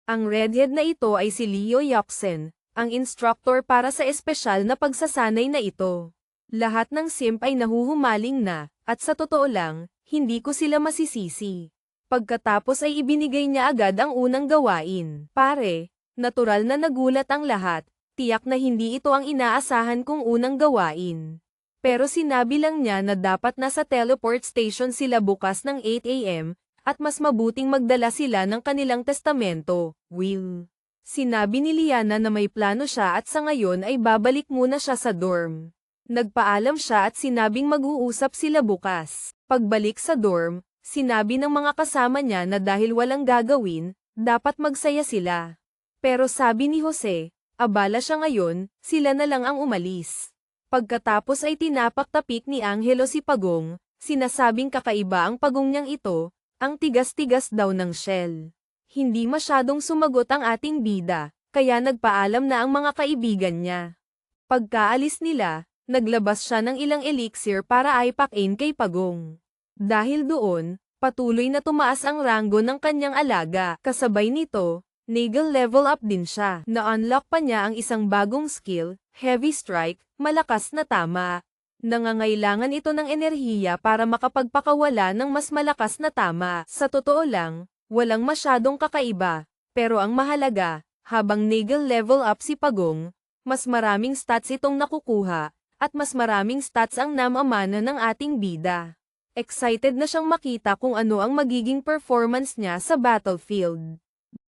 Ang redhead na ito ay si Leo Yoxen, ang instructor para sa espesyal na pagsasanay na ito. Lahat ng simp ay nahuhumaling na, at sa totoo lang, hindi ko sila masisisi. Pagkatapos ay ibinigay niya agad ang unang gawain. Pare, natural na nagulat ang lahat, tiyak na hindi ito ang inaasahan kong unang gawain. Pero sinabi lang niya na dapat nasa teleport station sila bukas ng 8 AM, at mas mabuting magdala sila ng kanilang testamento, will. Sinabi ni Liana na may plano siya at sa ngayon ay babalik muna siya sa dorm. Nagpaalam siya at sinabing mag-uusap sila bukas. Pagbalik sa dorm, sinabi ng mga kasama niya na dahil walang gagawin, dapat magsaya sila. Pero sabi ni Jose, abala siya ngayon, sila na lang ang umalis. Pagkatapos ay tinapak-tapik ni Angelo si Pagong, sinasabing kakaiba ang pagong niyang ito, ang tigas-tigas daw ng shell. Hindi masyadong sumagot ang ating bida, kaya nagpaalam na ang mga kaibigan niya. Pagkaalis nila, naglabas siya ng ilang elixir para aipakin kay Pagong. Dahil doon, patuloy na tumaas ang ranggo ng kanyang alaga, kasabay nito, Nagel level up din siya. Na-unlock pa niya ang isang bagong skill, Heavy Strike, malakas na tama. Nangangailangan ito ng enerhiya para makapagpakawala ng mas malakas na tama. Sa totoo lang, walang masyadong kakaiba. Pero ang mahalaga, habang Nagel level up si Pagong, mas maraming stats itong nakukuha, at mas maraming stats ang namamana ng ating bida. Excited na siyang makita kung ano ang magiging performance niya sa battlefield.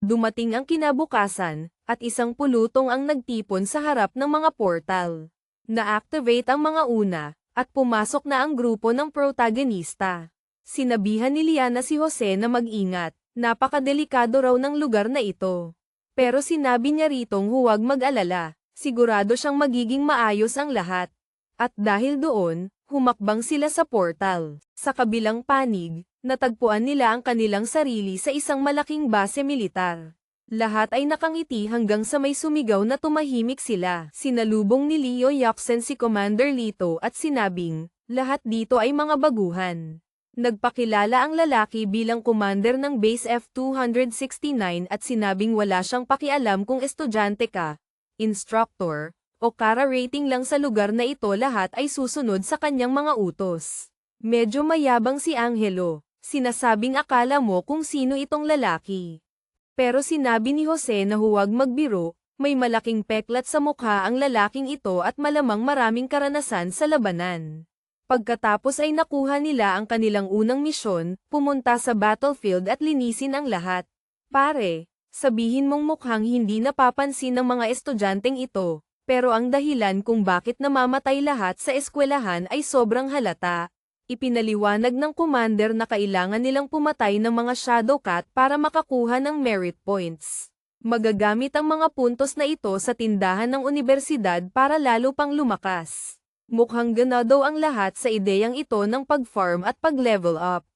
Dumating ang kinabukasan, at isang pulutong ang nagtipon sa harap ng mga portal. Na-activate ang mga una, at pumasok na ang grupo ng protagonista. Sinabihan ni Liana si Jose na mag-ingat, napakadelikado raw ng lugar na ito. Pero sinabi niya ritong huwag mag-alala, sigurado siyang magiging maayos ang lahat. At dahil doon, humakbang sila sa portal. Sa kabilang panig, natagpuan nila ang kanilang sarili sa isang malaking base militar. Lahat ay nakangiti hanggang sa may sumigaw na tumahimik sila. Sinalubong ni Leo Yoxen si Commander Lito at sinabing, lahat dito ay mga baguhan. Nagpakilala ang lalaki bilang commander ng Base F-269 at sinabing wala siyang pakialam kung estudyante ka, instructor, o kara rating lang sa lugar na ito, lahat ay susunod sa kanyang mga utos. Medyo mayabang si Angelo, sinasabing akala mo kung sino itong lalaki. Pero sinabi ni Jose na huwag magbiro, may malaking peklat sa mukha ang lalaking ito at malamang maraming karanasan sa labanan. Pagkatapos ay nakuha nila ang kanilang unang misyon, pumunta sa battlefield at linisin ang lahat. Pare, sabihin mong mukhang hindi napapansin ng mga estudyanteng ito, pero ang dahilan kung bakit namamatay lahat sa eskwelahan ay sobrang halata. Ipinaliwanag ng commander na kailangan nilang pumatay ng mga Shadow Cat para makakuha ng merit points. Magagamit ang mga puntos na ito sa tindahan ng unibersidad para lalo pang lumakas. Mukhang ganado ang lahat sa ideyang ito ng pag-farm at pag-level up.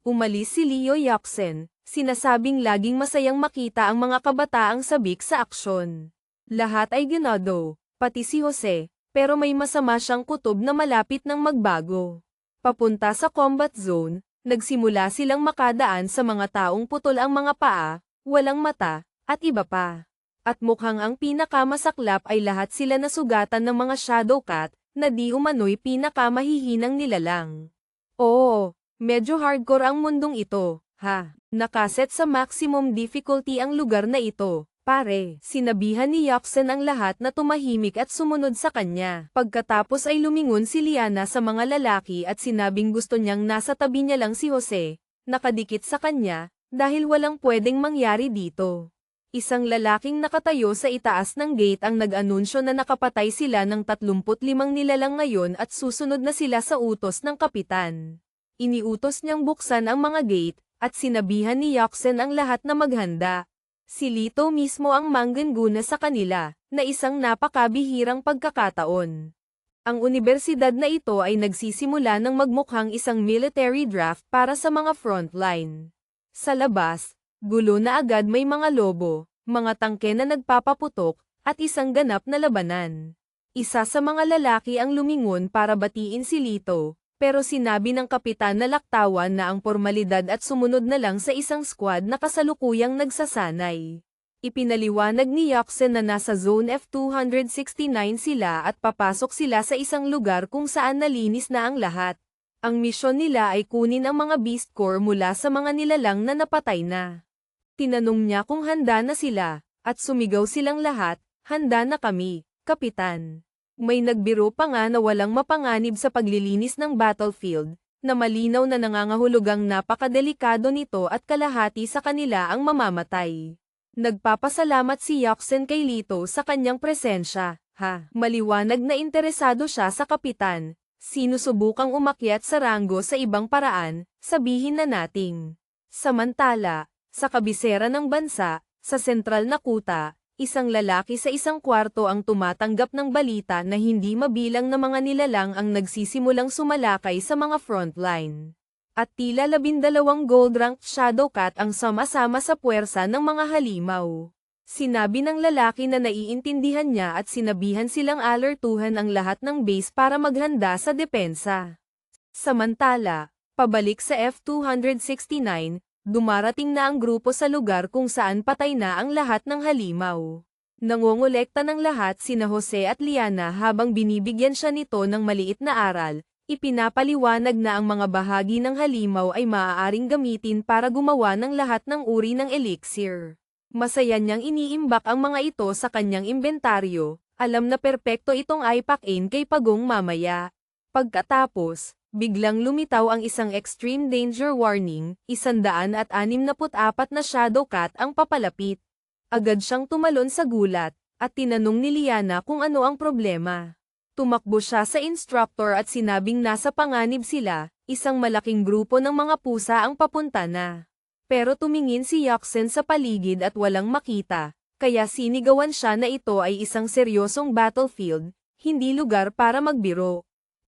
Umalis si Leo Yoxen, sinasabing laging masayang makita ang mga kabataang sabik sa aksyon. Lahat ay ganado, pati si Jose, pero may masama siyang kutob na malapit ng magbago. Papunta sa combat zone, nagsimula silang makadaan sa mga taong putol ang mga paa, walang mata, at iba pa. At mukhang ang pinakamasaklap ay lahat sila nasugatan ng mga Shadow Cat, na di umano'y pinakamahihinang nilalang. Oo, Medyo hardcore ang mundong ito, ha? Nakaset sa maximum difficulty ang lugar na ito. Pare, sinabihan ni Yaksen ang lahat na tumahimik at sumunod sa kanya. Pagkatapos ay lumingon si Liana sa mga lalaki at sinabing gusto niyang nasa tabi niya lang si Jose, nakadikit sa kanya, dahil walang pwedeng mangyari dito. Isang lalaking nakatayo sa itaas ng gate ang nag-anunsyo na nakapatay sila ng 35 nilalang ngayon at susunod na sila sa utos ng kapitan. Iniutos niyang buksan ang mga gate, at sinabihan ni Yaksen ang lahat na maghanda. Si Lito mismo ang mangguna sa kanila, na isang napakabihirang pagkakataon. Ang unibersidad na ito ay nagsisimula ng magmukhang isang military draft para sa mga frontline. Sa labas, gulo na agad may mga lobo, mga tangke na nagpapaputok, at isang ganap na labanan. Isa sa mga lalaki ang lumingon para batiin si Lito, pero sinabi ng kapitan na laktawan na ang formalidad at sumunod na lang sa isang squad na kasalukuyang nagsasanay. Ipinaliwanag ni Yaksen na nasa Zone F-269 sila at papasok sila sa isang lugar kung saan nalinis na ang lahat. Ang misyon nila ay kunin ang mga Beast Core mula sa mga nilalang na napatay na. Tinanong niya kung handa na sila, at sumigaw silang lahat, "Handa na kami, Kapitan." May nagbiro pa nga na walang mapanganib sa paglilinis ng battlefield, na malinaw na nangangahulugang napakadelikado nito at kalahati sa kanila ang mamamatay. Nagpapasalamat si Yaksen kay Lito sa kanyang presensya, ha? Maliwanag na interesado siya sa kapitan. Sinusubukang umakyat sa ranggo sa ibang paraan, sabihin na nating. Samantala, sa kabisera ng bansa, sa sentral na kuta, isang lalaki sa isang kwarto ang tumatanggap ng balita na hindi mabilang na mga nilalang ang nagsisimulang sumalakay sa mga frontline. At tila 12 gold-ranked Shadowcat ang sama-sama sa puwersa ng mga halimaw. Sinabi ng lalaki na naiintindihan niya at sinabihan silang alertuhan ang lahat ng base para maghanda sa depensa. Samantala, pabalik sa F-269, dumarating na ang grupo sa lugar kung saan patay na ang lahat ng halimaw. Nangongolekta ng lahat sina Jose at Liana habang binibigyan siya nito ng maliit na aral. Ipinapaliwanag na ang mga bahagi ng halimaw ay maaaring gamitin para gumawa ng lahat ng uri ng elixir. Masaya niyang iniimbak ang mga ito sa kanyang imbentaryo, alam na perpekto itong ipakin kay Pagong mamaya. Pagkatapos, biglang lumitaw ang isang extreme danger warning, 164 na Shadowcat ang papalapit. Agad siyang tumalon sa gulat, at tinanong ni Liana kung ano ang problema. Tumakbo siya sa instructor at sinabing nasa panganib sila, isang malaking grupo ng mga pusa ang papunta na. Pero tumingin si Yaksen sa paligid at walang makita, kaya sinigawan siya na ito ay isang seryosong battlefield, hindi lugar para magbiro.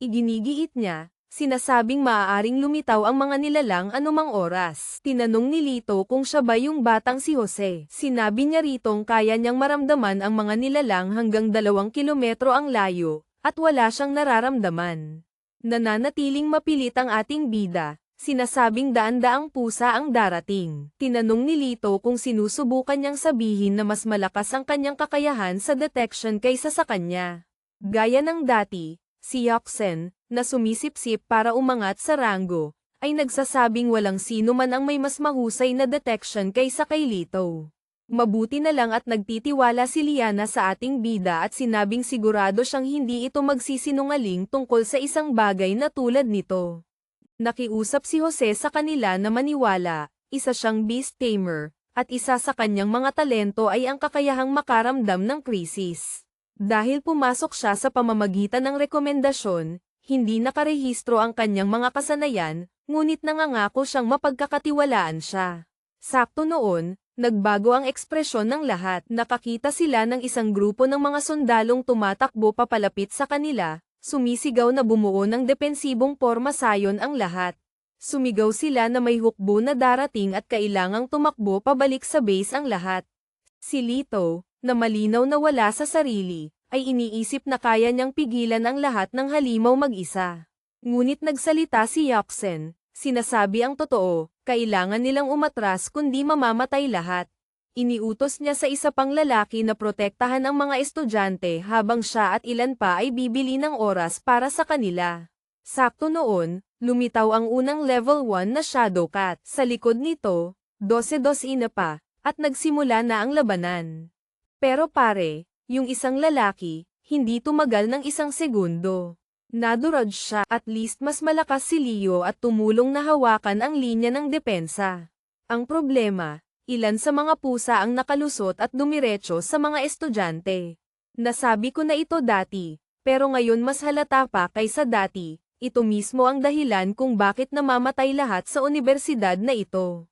Iginigiit niya, sinasabing maaaring lumitaw ang mga nilalang anumang oras. Tinanong ni Lito kung siya ba yung batang si Jose. Sinabi niya ritong kaya niyang maramdaman ang mga nilalang hanggang 2 kilometro ang layo, at wala siyang nararamdaman. Nananatiling mapilit ang ating bida, sinasabing daan-daang pusa ang darating. Tinanong ni Lito kung sinusubukan niyang sabihin na mas malakas ang kanyang kakayahan sa detection kaysa sa kanya. Gaya ng dati, si Yaksen, na sumisipsip para umangat sa ranggo, ay nagsasabing walang sino man ang may mas mahusay na detection kaysa kay Lito. Mabuti na lang at nagtitiwala si Liana sa ating bida at sinabing sigurado siyang hindi ito magsisinungaling tungkol sa isang bagay na tulad nito. Nakiusap si Jose sa kanila na maniwala, isa siyang beast tamer, at isa sa kanyang mga talento ay ang kakayahang makaramdam ng krisis. Dahil pumasok siya sa pamamagitan ng rekomendasyon, hindi nakarehistro ang kanyang mga kasanayan, ngunit nangangako siyang mapagkakatiwalaan siya. Sakto noon, nagbago ang ekspresyon ng lahat. Nakakita sila ng isang grupo ng mga sundalong tumatakbo papalapit sa kanila, sumisigaw na bumuo ng depensibong pormasayon ang lahat. Sumigaw sila na may hukbo na darating at kailangang tumakbo pabalik sa base ang lahat. Si Lito, na malinaw na wala sa sarili, ay iniisip na kaya niyang pigilan ang lahat ng halimaw mag-isa. Ngunit nagsalita si Yaksen, sinasabi ang totoo, kailangan nilang umatras kundi mamamatay lahat. Iniutos niya sa isa pang lalaki na protektahan ang mga estudyante habang siya at ilan pa ay bibili ng oras para sa kanila. Sakto noon, Lumitaw ang unang level 1 na Shadow Cat. Sa likod nito, 12-12 na pa, at nagsimula na ang labanan. Pero pare, yung isang lalaki, hindi tumagal ng isang segundo. Nadurog siya, at least mas malakas si Leo at tumulong na hawakan ang linya ng depensa. Ang problema, ilan sa mga pusa ang nakalusot at dumiretso sa mga estudyante. Nasabi ko na ito dati, pero ngayon mas halata pa kaysa dati. Ito mismo ang dahilan kung bakit namamatay lahat sa universidad na ito.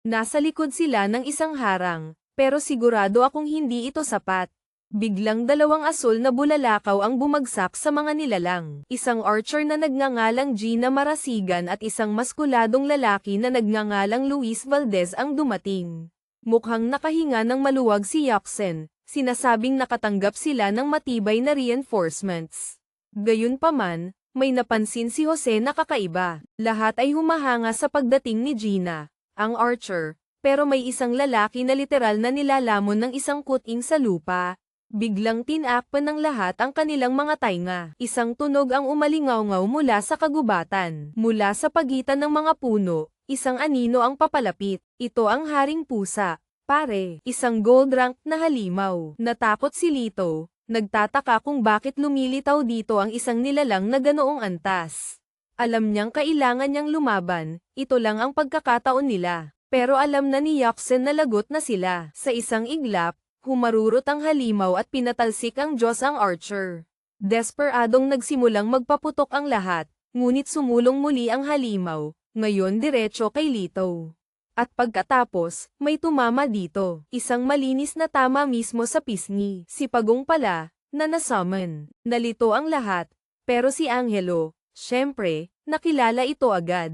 Nasa likod sila ng isang harang, pero sigurado akong hindi ito sapat. Biglang dalawang asul na bulalakaw ang bumagsak sa mga nilalang. Isang archer na nagngangalang Gina Marasigan at isang maskuladong lalaki na nagngangalang Luis Valdez ang dumating. Mukhang nakahinga ng maluwag si Yaksen, sinasabing nakatanggap sila ng matibay na reinforcements. Gayunpaman, may napansin si Jose na kakaiba. Lahat ay humahanga sa pagdating ni Gina, ang archer, pero may isang lalaki na literal na nilalamon ng isang kuting sa lupa. Biglang tinakpan ng lahat ang kanilang mga tainga. Isang tunog ang umalingaw-ngaw mula sa kagubatan. Mula sa pagitan ng mga puno, isang anino ang papalapit. Ito ang haring pusa. Pare, isang gold rank na halimaw. Natakot si Lito. Nagtataka kung bakit lumilitaw dito ang isang nilalang na ganoong antas. Alam niyang kailangan niyang lumaban, ito lang ang pagkakataon nila. Pero alam na ni Yaksen na lagot na sila. Sa isang iglap, humarurot ang halimaw at pinatalsik ang Diyos ang archer. Desperadong nagsimulang magpaputok ang lahat, ngunit sumulong muli ang halimaw, ngayon diretso kay Lito. At pagkatapos, may tumama dito, isang malinis na tama mismo sa pisngi. Si Pagong pala, na nasummon. Nalito ang lahat, pero si Angelo, syempre, nakilala ito agad.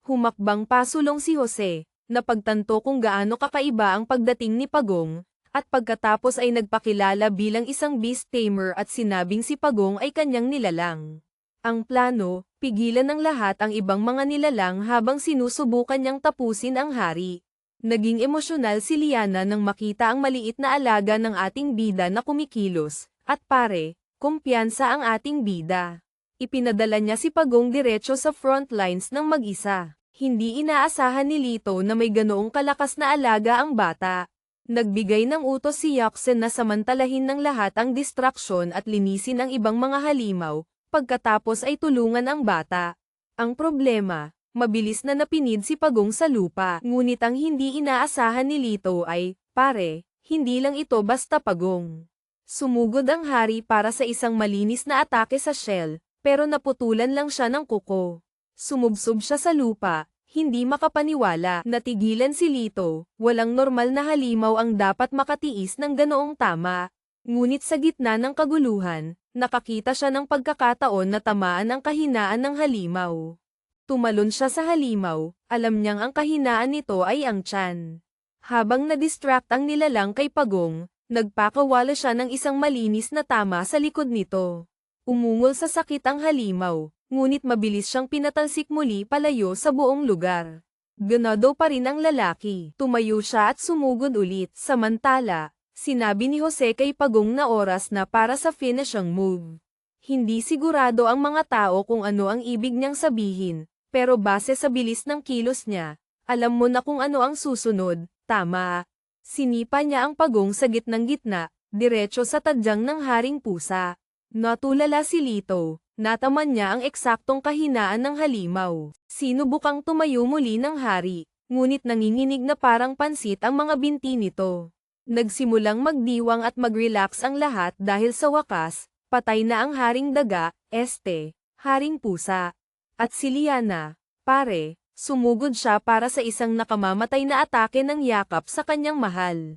Humakbang pasulong si Jose, napagtanto kung gaano kakaiba ang pagdating ni Pagong, at pagkatapos ay nagpakilala bilang isang beast tamer at sinabing si Pagong ay kanyang nilalang. Ang plano, pigilan ng lahat ang ibang mga nilalang habang sinusubukan niyang tapusin ang hari. Naging emosyonal si Liana nang makita ang maliit na alaga ng ating bida na kumikilos, at pare, kumpiyansa ang ating bida. Ipinadala niya si Pagong diretso sa front lines ng mag-isa. Hindi inaasahan ni Lito na may ganoong kalakas na alaga ang bata. Nagbigay ng utos si Yaksen na samantalahin ng lahat ang distraksyon at linisin ang ibang mga halimaw. Pagkatapos ay tulungan ang bata. Ang problema, mabilis na napinid si Pagong sa lupa. Ngunit ang hindi inaasahan ni Lito ay, pare, hindi lang ito basta Pagong. Sumugod ang hari para sa isang malinis na atake sa shell, pero naputulan lang siya ng kuko. Sumubsob siya sa lupa, hindi makapaniwala. Natigilan si Lito, walang normal na halimaw ang dapat makatiis ng ganoong tama. Ngunit sa gitna ng kaguluhan, nakakita siya ng pagkakataon na tamaan ang kahinaan ng halimaw. Tumalon siya sa halimaw, alam niyang ang kahinaan nito ay ang tiyan. Habang na-distract ang nilalang kay Pagong, nagpakawala siya ng isang malinis na tama sa likod nito. Umungol sa sakit ang halimaw, ngunit mabilis siyang pinatalsik muli palayo sa buong lugar. Ganado pa rin ang lalaki. Tumayo siya at sumugod ulit. Samantala, sinabi ni Jose kay Pagong na oras na para sa finishing move. Hindi sigurado ang mga tao kung ano ang ibig niyang sabihin, pero base sa bilis ng kilos niya, alam mo na kung ano ang susunod, tama. Sinipa niya ang Pagong sa gitnang-gitna, diretso sa tadyang ng haring pusa. Natulala si Lito, nataman niya ang eksaktong kahinaan ng halimaw. Sinubukang tumayo muli ng hari, ngunit nanginginig na parang pansit ang mga binti nito. Nagsimulang magdiwang at mag-relax ang lahat dahil sa wakas, patay na ang haring daga, haring pusa. At si Liana, pare, sumugod siya para sa isang nakamamatay na atake ng yakap sa kanyang mahal.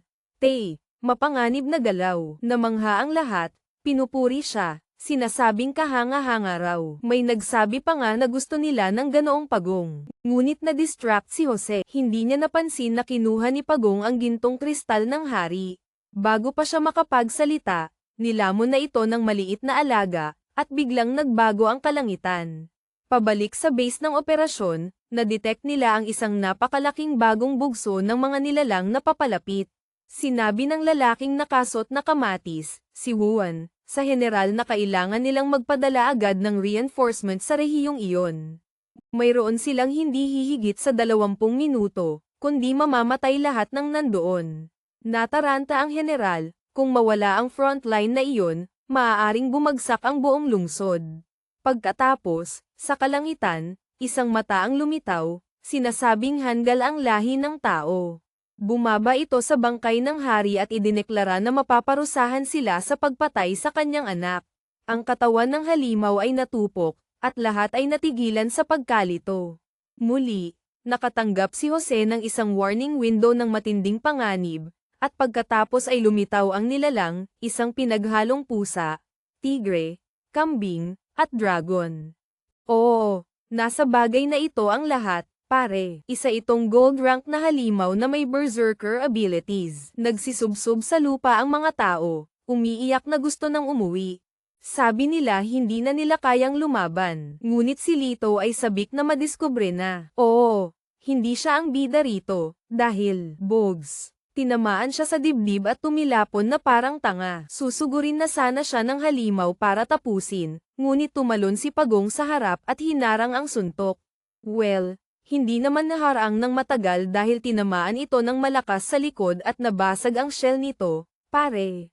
Mapanganib na galaw. Namangha ang lahat, pinupuri siya, sinasabing kahanga-hanga raw. May nagsabi pa nga na gusto nila ng ganoong Pagong. Ngunit na-distract si Jose. Hindi niya napansin na kinuha ni Pagong ang gintong kristal ng hari. Bago pa siya makapagsalita, nilamon na ito ng maliit na alaga, at biglang nagbago ang kalangitan. Pabalik sa base ng operasyon, na-detect nila ang isang napakalaking bagong bugso ng mga nilalang na papalapit. Sinabi ng lalaking nakasot na kamatis, si Juan, sa general na kailangan nilang magpadala agad ng reinforcement sa rehiyong iyon. Mayroon silang hindi hihigit sa 20 minuto, kundi mamamatay lahat ng nandoon. Nataranta ang general, kung mawala ang frontline na iyon, maaaring bumagsak ang buong lungsod. Pagkatapos, sa kalangitan, isang mata ang lumitaw, sinasabing hanggal ang lahi ng tao. Bumaba ito sa bangkay ng hari at idineklara na mapaparusahan sila sa pagpatay sa kanyang anak. Ang katawan ng halimaw ay natupok, at lahat ay natigilan sa pagkalito. Muli, nakatanggap si Jose ng isang warning window ng matinding panganib, at pagkatapos ay lumitaw ang nilalang, isang pinaghalong pusa, tigre, kambing, at dragon. Oo, nasa bagay na ito ang lahat, pare. Isa itong gold rank na halimaw na may berserker abilities. Nagsisubsob sa lupa ang mga tao, umiiyak na gusto nang umuwi. Sabi nila hindi na nila kayang lumaban. Ngunit si Lito ay sabik na madiskubre na. Oo, hindi siya ang bida rito, dahil, Bogs. Tinamaan siya sa dibdib at tumilapon na parang tanga. Susugurin na sana siya ng halimaw para tapusin, ngunit tumalon si Pagong sa harap at hinarang ang suntok. Well, hindi naman naharang ng matagal dahil tinamaan ito ng malakas sa likod at nabasag ang shell nito, pare.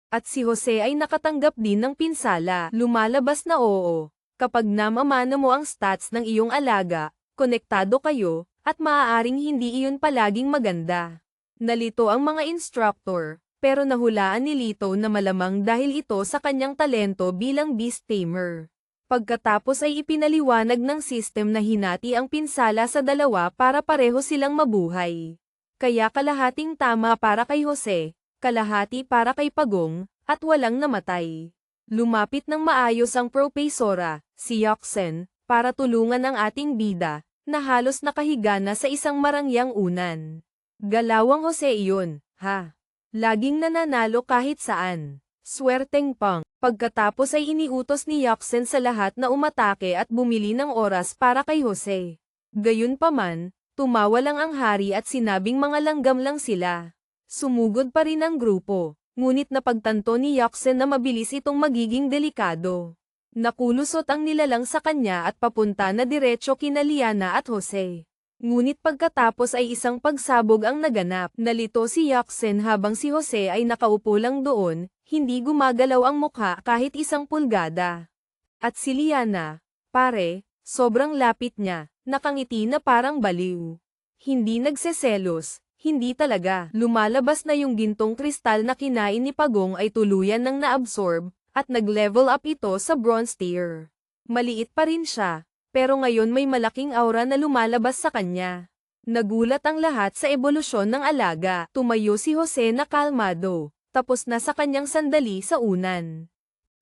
At si Jose ay nakatanggap din ng pinsala. Lumalabas na oo, kapag namamana mo ang stats ng iyong alaga, konektado kayo, at maaaring hindi iyon palaging maganda. Nalito ang mga instructor, pero nahulaan ni Lito na malamang dahil ito sa kanyang talento bilang beast tamer. Pagkatapos ay ipinaliwanag ng system na hinati ang pinsala sa dalawa para pareho silang mabuhay. Kaya kalahating tama para kay Jose, kalahati para kay Pagong, at walang namatay. Lumapit ng maayos ang propesora, si Yoxen, para tulungan ang ating bida, na halos nakahiga na sa isang marangyang unan. Galawang Jose iyon, ha? Laging nananalo kahit saan. Swerteng pang. Pagkatapos ay iniutos ni Yoxen sa lahat na umatake at bumili ng oras para kay Jose. Gayunpaman, tumawa lang ang hari at sinabing mga langgam lang sila. Sumugod pa rin ang grupo, ngunit napagtanto ni Yoxen na mabilis itong magiging delikado. Nakulusot ang nilalang sa kanya at papunta na diretso kina Liana at Jose. Ngunit pagkatapos ay isang pagsabog ang naganap. Nalito si Yoxen habang si Jose ay nakaupo lang doon, hindi gumagalaw ang mukha kahit isang pulgada. At si Liana, pare, sobrang lapit niya, nakangiti na parang baliw. Hindi nagseselos. Hindi talaga. Lumalabas na yung gintong kristal na kinain ni Pagong ay tuluyan ng naabsorb, at nag-level up ito sa bronze tier. Maliit pa rin siya, pero ngayon may malaking aura na lumalabas sa kanya. Nagulat ang lahat sa ebolusyon ng alaga. Tumayo si Jose na kalmado, tapos na sa kanyang sandali sa unan.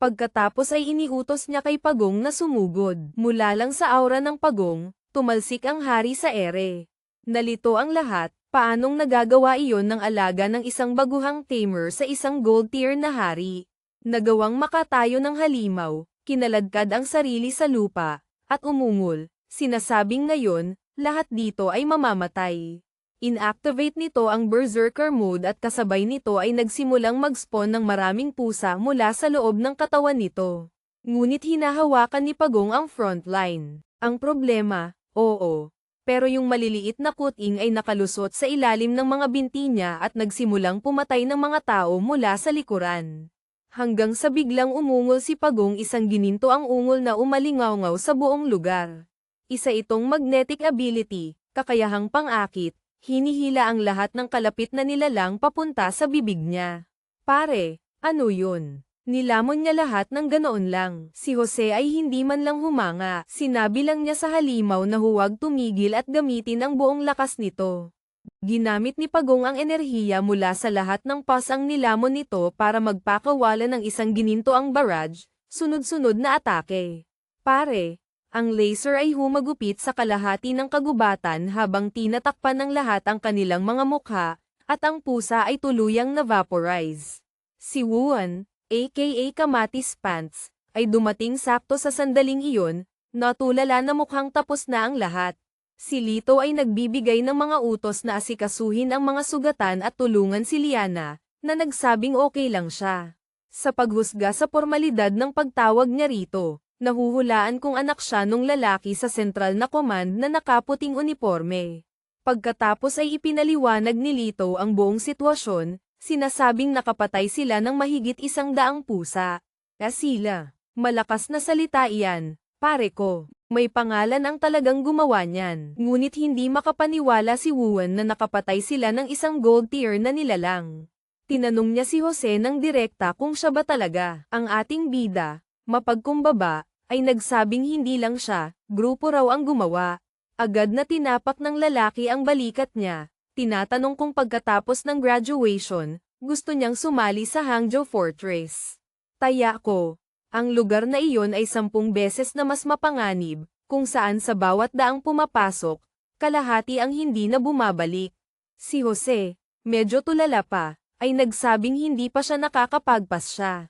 Pagkatapos ay iniutos niya kay Pagong na sumugod. Mula lang sa aura ng Pagong, tumalsik ang hari sa ere. Nalito ang lahat. Paanong nagagawa iyon ng alaga ng isang baguhang tamer sa isang gold tier na hari? Nagawang makatayo ng halimaw, kinaladkad ang sarili sa lupa, at umungol, sinasabing ngayon, lahat dito ay mamamatay. Inactivate nito ang berserker mode at kasabay nito ay nagsimulang mag-spawn ng maraming pusa mula sa loob ng katawan nito. Ngunit hinahawakan ni Pagong ang frontline. Ang problema, oo. Pero yung maliliit na kuting ay nakalusot sa ilalim ng mga binti niya at nagsimulang pumatay ng mga tao mula sa likuran. Hanggang sa biglang umungol si Pagong, isang gininto ang ungol na umalingawngaw sa buong lugar. Isa itong magnetic ability, kakayahang pang-akit, hinihila ang lahat ng kalapit na nilalang papunta sa bibig niya. Pare, ano yun? Nilamon niya lahat ng ganoon lang. Si Jose ay hindi man lang humanga. Sinabi lang niya sa halimaw na huwag tumigil at gamitin ang buong lakas nito. Ginamit ni Pagong ang enerhiya mula sa lahat ng pas ang nilamon nito para magpakawala ng isang gininto ang barrage, sunod-sunod na atake. Pare, ang laser ay humagupit sa kalahati ng kagubatan habang tinatakpan ng lahat ang kanilang mga mukha, at ang pusa ay tuluyang na-vaporize. Si Wuan, aka Kamatis Pants, ay dumating sakto sa sandaling iyon, natulala na mukhang tapos na ang lahat. Si Lito ay nagbibigay ng mga utos na asikasuhin ang mga sugatan at tulungan si Liana, na nagsabing okay lang siya. Sa paghusga sa pormalidad ng pagtawag niya rito, Nahuhulaan kung anak siya nung lalaki sa Central na Command na nakaputing uniforme. Pagkatapos ay ipinaliwanag ni Lito ang buong sitwasyon, sinasabing nakapatay sila ng mahigit 100 pusa. Sila, malakas na salita iyan, pare ko. May pangalan ang talagang gumawa niyan. Ngunit hindi makapaniwala si Wuan na nakapatay sila ng isang gold tier na nilalang. Tinanong niya si Jose ng direkta kung siya ba talaga ang ating bida. Mapagkumbaba, ay nagsabing hindi lang siya, grupo raw ang gumawa. Agad na tinapak ng lalaki ang balikat niya, tinatanong kung pagkatapos ng graduation, gusto niyang sumali sa Hangzhou Fortress. Taya ko, ang lugar na iyon ay 10 beses na mas mapanganib, kung saan sa bawat daang pumapasok, kalahati ang hindi na bumabalik. Si Jose, medyo tulala pa, ay nagsabing hindi pa siya nakakapagpas siya.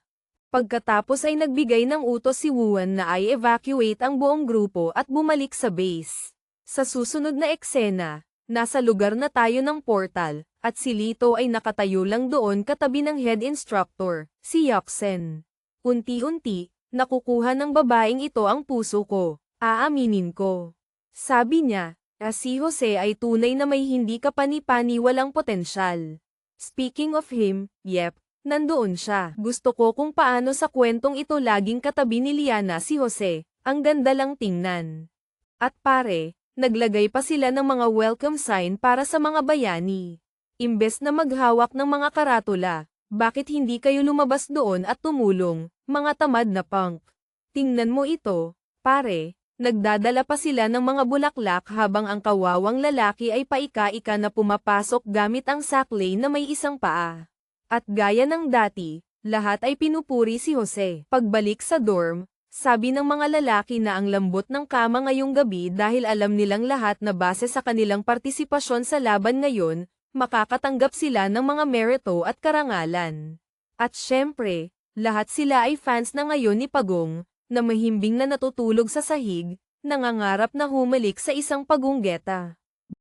Pagkatapos ay nagbigay ng utos si Wuan na i-evacuate ang buong grupo at bumalik sa base. Sa susunod na eksena, nasa lugar na tayo ng portal, at si Lito ay nakatayo lang doon katabi ng head instructor, si Yoxen. Unti-unti, nakukuha ng babaeng ito ang puso ko, aaminin ko. Sabi niya, si Jose ay tunay na may hindi kapani-paniwalang potensyal. Speaking of him, yep. Nandoon siya. Gusto ko kung paano sa kwentong ito laging katabi ni Liana si Jose, ang ganda lang tingnan. At pare, naglagay pa sila ng mga welcome sign para sa mga bayani. Imbes na maghawak ng mga karatula, bakit hindi kayo lumabas doon at tumulong, mga tamad na punk? Tingnan mo ito, pare, nagdadala pa sila ng mga bulaklak habang ang kawawang lalaki ay paika-ika na pumapasok gamit ang saklay na may isang paa. At gaya ng dati, lahat ay pinupuri si Jose. Pagbalik sa dorm, sabi ng mga lalaki na ang lambot ng kama ngayong gabi dahil alam nilang lahat na base sa kanilang partisipasyon sa laban ngayon, makakatanggap sila ng mga merito at karangalan. At syempre, lahat sila ay fans na ngayon ni Pagong, na mahimbing na natutulog sa sahig, nangangarap na humalik sa isang pagunggeta.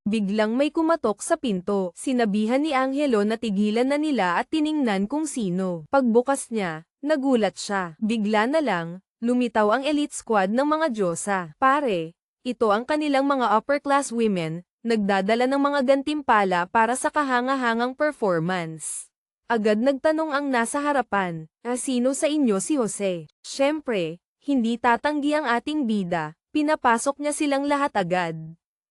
Biglang may kumatok sa pinto. Sinabihan ni Angelo na tigilan na nila at tiningnan kung sino. Pagbukas niya, nagulat siya. Bigla na lang, lumitaw ang elite squad ng mga Diyosa. Pare, ito ang kanilang mga upper-class women, nagdadala ng mga gantimpala para sa kahanga-hangang performance. Agad nagtanong ang nasa harapan, sino sa inyo si Jose? Syempre, hindi tatanggi ang ating bida, pinapasok niya silang lahat agad.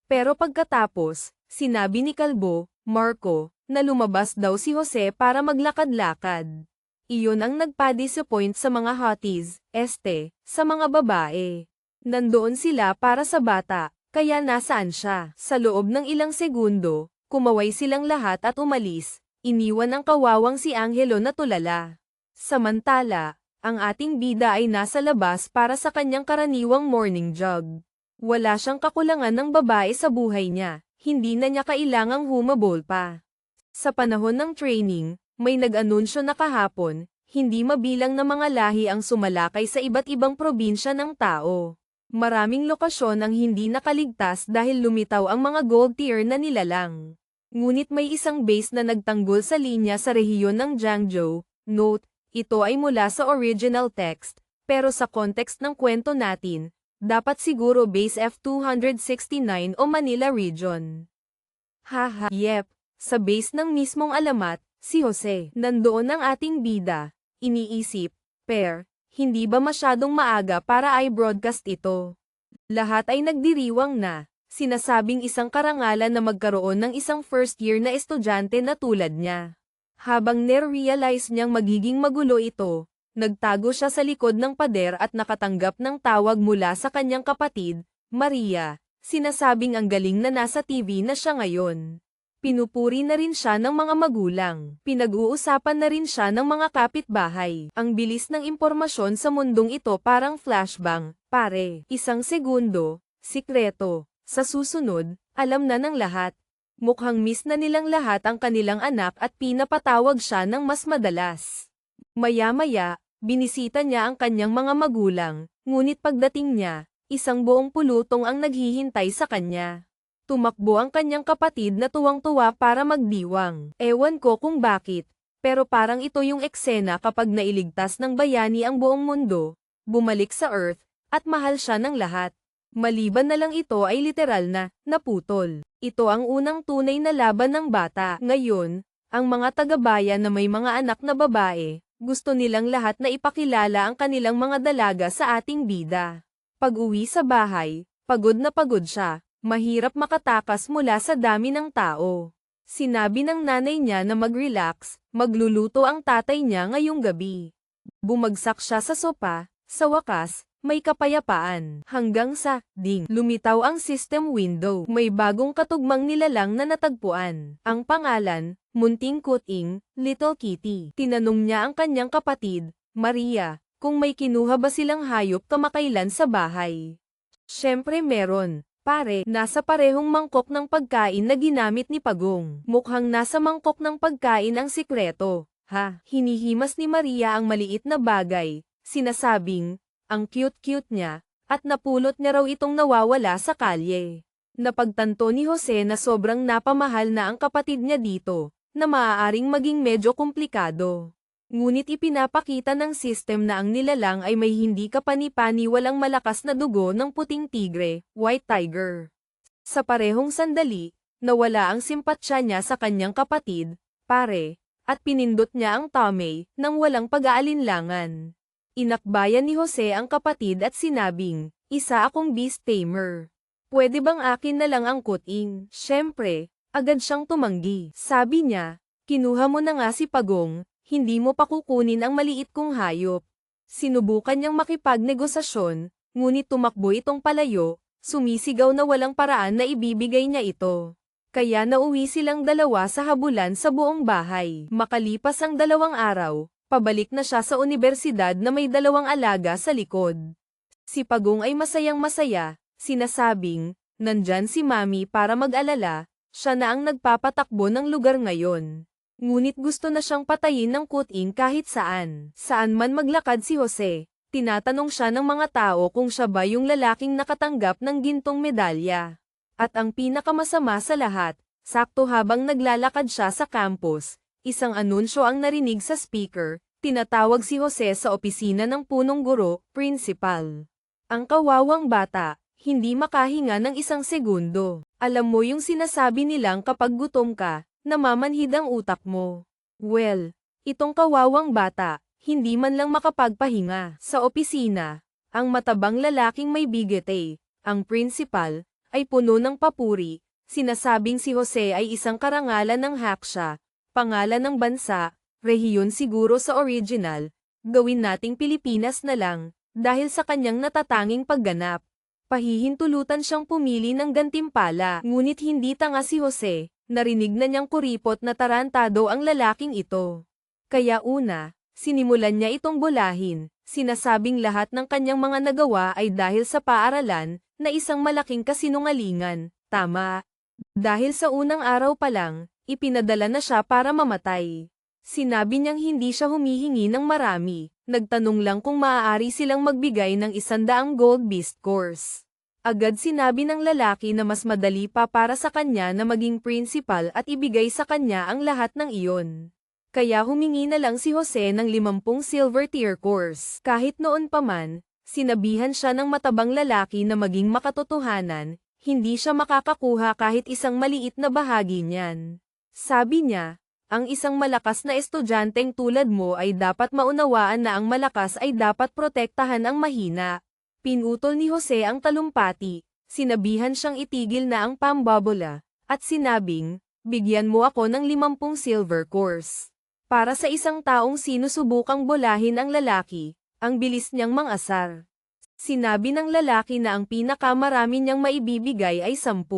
Pero pagkatapos, sinabi ni Kalbo, Marco, na lumabas daw si Jose para maglakad-lakad. Iyon ang nagpa-disappoint sa mga hotties, sa mga babae. Nandoon sila para sa bata, kaya nasaan siya? Sa loob ng ilang segundo, kumaway silang lahat at umalis, iniwan ang kawawang si Angelo na tulala. Samantala, ang ating bida ay nasa labas para sa kanyang karaniwang morning jog. Wala siyang kakulangan ng babae sa buhay niya, hindi na niya kailangang humabol pa. Sa panahon ng training, may nag-anunsyo na kahapon, hindi mabilang na mga lahi ang sumalakay sa iba't ibang probinsya ng tao. Maraming lokasyon ang hindi nakaligtas dahil lumitaw ang mga gold tier na nilalang. Ngunit may isang base na nagtanggol sa linya sa rehiyon ng Jiangzhou. Note, ito ay mula sa original text, pero sa context ng kwento natin, dapat siguro base F-269 o Manila region. Haha, yep, sa base ng mismong alamat, si Jose. Nandoon ang ating bida, iniisip, hindi ba masyadong maaga para i-broadcast ito? Lahat ay nagdiriwang na, sinasabing isang karangalan na magkaroon ng isang first year na estudyante na tulad niya. Habang nerealize niyang magiging magulo ito, nagtago siya sa likod ng pader at nakatanggap ng tawag mula sa kanyang kapatid, Maria, sinasabing ang galing na nasa TV na siya ngayon. Pinupuri na rin siya ng mga magulang. Pinag-uusapan na rin siya ng mga kapitbahay. Ang bilis ng impormasyon sa mundong ito parang flashbang, pare. Isang segundo, sikreto. Sa susunod, alam na ng lahat. Mukhang miss na nilang lahat ang kanilang anak at pinapatawag siya ng mas madalas. Maya-maya, binisita niya ang kanyang mga magulang, ngunit pagdating niya, isang buong pulutong ang naghihintay sa kanya. Tumakbo ang kanyang kapatid na tuwang-tuwa para magdiwang. Ewan ko kung bakit, pero parang ito yung eksena kapag nailigtas ng bayani ang buong mundo, bumalik sa Earth, at mahal siya ng lahat. Maliban na lang ito ay literal na naputol. Ito ang unang tunay na laban ng bata. Ngayon, ang mga taga-bayan na may mga anak na babae, gusto nilang lahat na ipakilala ang kanilang mga dalaga sa ating bida. Pag-uwi sa bahay, pagod na pagod siya, mahirap makatakas mula sa dami ng tao. Sinabi ng nanay niya na mag-relax, magluluto ang tatay niya ngayong gabi. Bumagsak siya sa sopa, sa wakas, may kapayapaan. Hanggang sa, ding, lumitaw ang system window. May bagong katugmang nilalang na natagpuan. Ang pangalan, Munting Kuting, Little Kitty. Tinanong niya ang kanyang kapatid, Maria, kung may kinuha ba silang hayop kamakailan sa bahay. Siyempre meron. Pare, nasa parehong mangkok ng pagkain na ginamit ni Pagong. Mukhang nasa mangkok ng pagkain ang sikreto. Ha, hinihimas ni Maria ang maliit na bagay, sinasabing, ang cute-cute niya, at napulot niya raw itong nawawala sa kalye. Napagtanto ni Jose na sobrang napamahal na ang kapatid niya dito, na maaaring maging medyo komplikado. Ngunit ipinapakita ng system na ang nilalang ay may hindi kapani-paniwalang malakas na dugo ng puting tigre, white tiger. Sa parehong sandali, nawala ang simpatsya niya sa kanyang kapatid, pare, at pinindot niya ang tummy nang walang pag-aalinlangan. Inakbayan ni Jose ang kapatid at sinabing, isa akong beast tamer. Pwede bang akin na lang ang kuting? Siyempre, agad siyang tumanggi. Sabi niya, kinuha mo na nga si Pagong, hindi mo pa kukunin ang maliit kong hayop. Sinubukan niyang makipagnegosasyon, ngunit tumakbo itong palayo, sumisigaw na walang paraan na ibibigay niya ito. Kaya nauwi silang dalawa sa habulan sa buong bahay. Makalipas ang 2 araw, pabalik na siya sa unibersidad na may 2 alaga sa likod. Si Pagong ay masayang-masaya, sinasabing, nandyan si Mami para mag-alala, siya na ang nagpapatakbo ng lugar ngayon. Ngunit gusto na siyang patayin ng kuting kahit saan. Saan man maglakad si Jose, tinatanong siya ng mga tao kung siya ba yung lalaking nakatanggap ng gintong medalya. At ang pinakamasama sa lahat, sakto habang naglalakad siya sa campus, isang anunsyo ang narinig sa speaker, tinatawag si Jose sa opisina ng punong guro, principal. Ang kawawang bata, hindi makahinga ng 1 segundo. Alam mo yung sinasabi nilang kapag gutom ka, namamanhid ang utak mo. Well, itong kawawang bata, hindi man lang makapagpahinga. Sa opisina, ang matabang lalaking may bigete, ang principal, ay puno ng papuri, sinasabing si Jose ay isang karangalan ng haksya, pangalan ng bansa, rehiyon siguro sa original, gawin nating Pilipinas na lang, dahil sa kanyang natatanging pagganap. Pahihintulutan siyang pumili ng gantimpala, ngunit hindi tanga si Jose. Narinig na niyang kuripot na tarantado ang lalaking ito. Kaya una, sinimulan niya itong bulahin, sinasabing lahat ng kanyang mga nagawa ay dahil sa paaralan, na isang malaking kasinungalingan, tama. Dahil sa unang araw pa lang, ipinadala na siya para mamatay. Sinabi niyang hindi siya humihingi ng marami, nagtanong lang kung maaari silang magbigay ng 100 gold beast course. Agad sinabi ng lalaki na mas madali pa para sa kanya na maging principal at ibigay sa kanya ang lahat ng iyon. Kaya humingi na lang si Jose ng 50 silver tier course. Kahit noon pa man, sinabihan siya ng matabang lalaki na maging makatotohanan, hindi siya makakakuha kahit isang maliit na bahagi niyan. Sabi niya, ang isang malakas na estudyanteng tulad mo ay dapat maunawaan na ang malakas ay dapat protektahan ang mahina. Pinutol ni Jose ang talumpati, sinabihan siyang itigil na ang pambabola, at sinabing, bigyan mo ako ng 50 silver course. Para sa isang taong sinusubukang bolahin ang lalaki, ang bilis niyang mangasar. Sinabi ng lalaki na ang pinakamarami niyang maibibigay ay 10,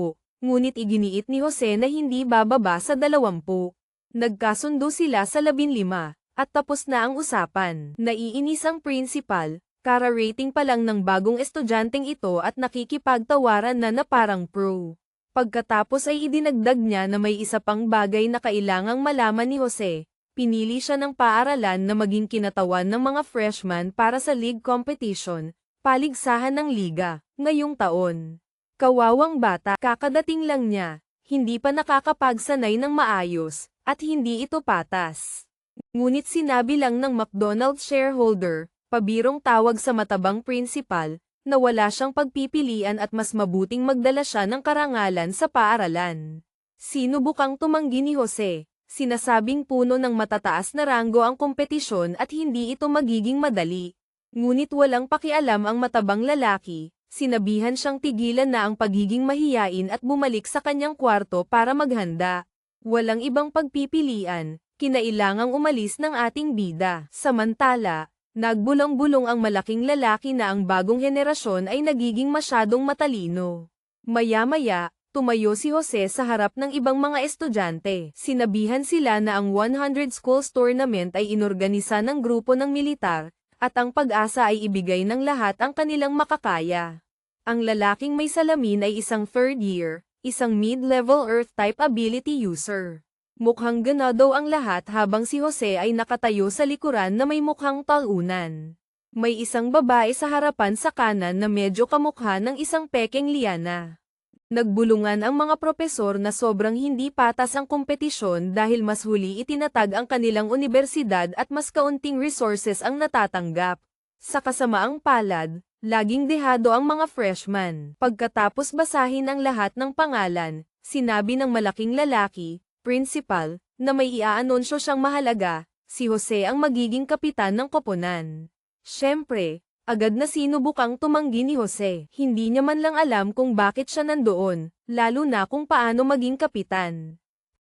ngunit iginiit ni Jose na hindi bababa sa 20. Nagkasundo sila sa 15, at tapos na ang usapan. Naiinis ang principal, kara-rating pa lang ng bagong estudyanteng ito at nakikipagtawaran na parang pro. Pagkatapos ay idinagdag niya na may isa pang bagay na kailangang malaman ni Jose. Pinili siya ng paaralan na maging kinatawan ng mga freshman para sa league competition, paligsahan ng liga, ngayong taon. Kawawang bata, kakadating lang niya, hindi pa nakakapagsanay ng maayos, at hindi ito patas. Ngunit sinabi lang ng McDonald's shareholder, pabirong tawag sa matabang principal, na wala siyang pagpipilian at mas mabuting magdala siya ng karangalan sa paaralan. Sinubukang tumanggi ni Jose, sinasabing puno ng matataas na ranggo ang kompetisyon at hindi ito magiging madali. Ngunit walang pakialam ang matabang lalaki, sinabihan siyang tigilan na ang pagiging mahiyain at bumalik sa kanyang kwarto para maghanda. Walang ibang pagpipilian, kinailangang umalis ng ating bida. Samantala, nagbulong-bulong ang malaking lalaki na ang bagong henerasyon ay nagiging masyadong matalino. Maya-maya, tumayo si Jose sa harap ng ibang mga estudyante. Sinabihan sila na ang 100 Schools Tournament ay inorganisa ng grupo ng militar, at ang pag-asa ay ibigay ng lahat ang kanilang makakaya. Ang lalaking may salamin ay isang third year, isang mid-level Earth-type ability user. Mukhang ganado ang lahat habang si Jose ay nakatayo sa likuran na may mukhang talunan. May isang babae sa harapan sa kanan na medyo kamukha ng isang pekeng liana. Nagbulungan ang mga propesor na sobrang hindi patas ang kompetisyon dahil mas huli itinatag ang kanilang universidad at mas kaunting resources ang natatanggap. Sa kasamaang palad, laging dehado ang mga freshman. Pagkatapos basahin ang lahat ng pangalan, sinabi ng malaking lalaki, principal, na may iaanunsyo siyang mahalaga, si Jose ang magiging kapitan ng koponan. Siyempre, agad na sinubukang tumanggi ni Jose. Hindi niya man lang alam kung bakit siya nandoon, lalo na kung paano maging kapitan.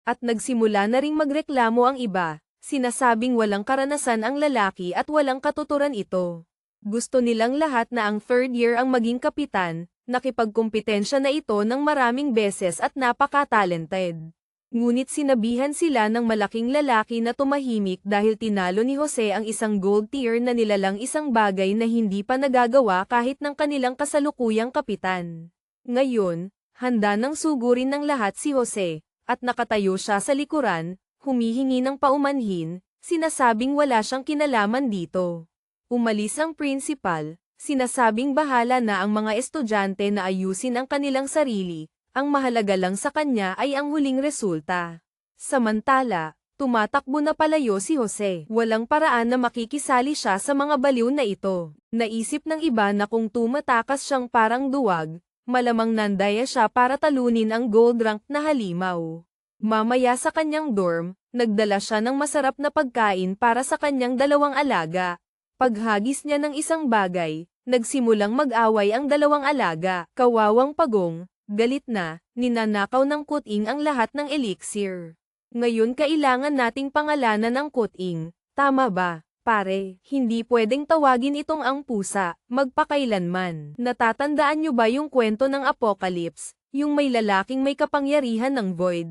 At nagsimula na ring magreklamo ang iba, sinasabing walang karanasan ang lalaki at walang katuturan ito. Gusto nilang lahat na ang third year ang maging kapitan, nakipagkumpetensya na ito ng maraming beses at napaka-talented. Ngunit sinabihan sila ng malaking lalaki na tumahimik dahil tinalo ni Jose ang isang gold tier na nilalang isang bagay na hindi pa nagagawa kahit ng kanilang kasalukuyang kapitan. Ngayon, handa nang sugurin ng lahat si Jose, at nakatayo siya sa likuran, humihingi ng paumanhin, sinasabing wala siyang kinalaman dito. Umalis ang principal, sinasabing bahala na ang mga estudyante na ayusin ang kanilang sarili. Ang mahalaga lang sa kanya ay ang huling resulta. Samantala, tumatakbo na palayo si Jose. Walang paraan na makikisali siya sa mga baliw na ito. Naisip ng iba na kung tumatakas siyang parang duwag, malamang nandaya siya para talunin ang gold rank na halimaw. Mamaya sa kanyang dorm, nagdala siya ng masarap na pagkain para sa kanyang dalawang alaga. Paghagis niya ng isang bagay, nagsimulang mag-away ang dalawang alaga. Kawawang pagong, galit na, ninanakaw ng kuting ang lahat ng elixir. Ngayon kailangan nating pangalanan ang kuting, tama ba, pare? Hindi pwedeng tawagin itong ang pusa, magpakailanman. Natatandaan niyo ba yung kwento ng Apocalypse, yung may lalaking may kapangyarihan ng void?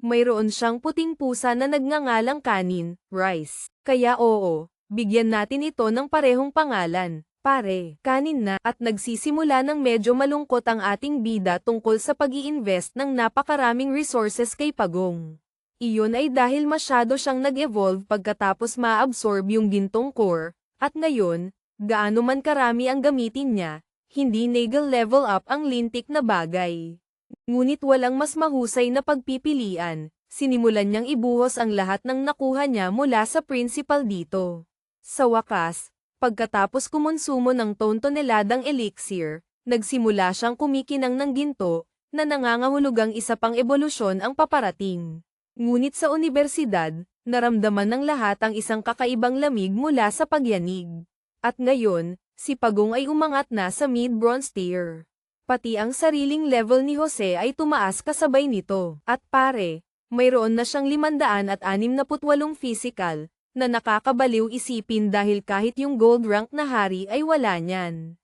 Mayroon siyang puting pusa na nagngangalang kanin, Rice. Kaya oo, bigyan natin ito ng parehong pangalan. Pare, kanin na, at nagsisimula ng medyo malungkot ang ating bida tungkol sa pag-i-invest ng napakaraming resources kay Pagong. Iyon ay dahil masyado siyang nag-evolve pagkatapos ma-absorb yung gintong core, at ngayon, gaano man karami ang gamitin niya, hindi nagal level up ang lintik na bagay. Ngunit walang mas mahusay na pagpipilian, sinimulan niyang ibuhos ang lahat ng nakuha niya mula sa principal dito. Sa wakas, pagkatapos kumonsumo ng tontoneladang elixir, nagsimula siyang kumikinang ng ginto, na nangangahulugang isa pang ebolusyon ang paparating. Ngunit sa universidad, naramdaman ng lahat ang isang kakaibang lamig mula sa pagyanig. At ngayon, si Pagong ay umangat na sa mid-bronze tier. Pati ang sariling level ni Jose ay tumaas kasabay nito. At pare, mayroon na siyang 568 physical, na nakakabaliw isipin dahil kahit yung gold rank na hari ay wala niyan.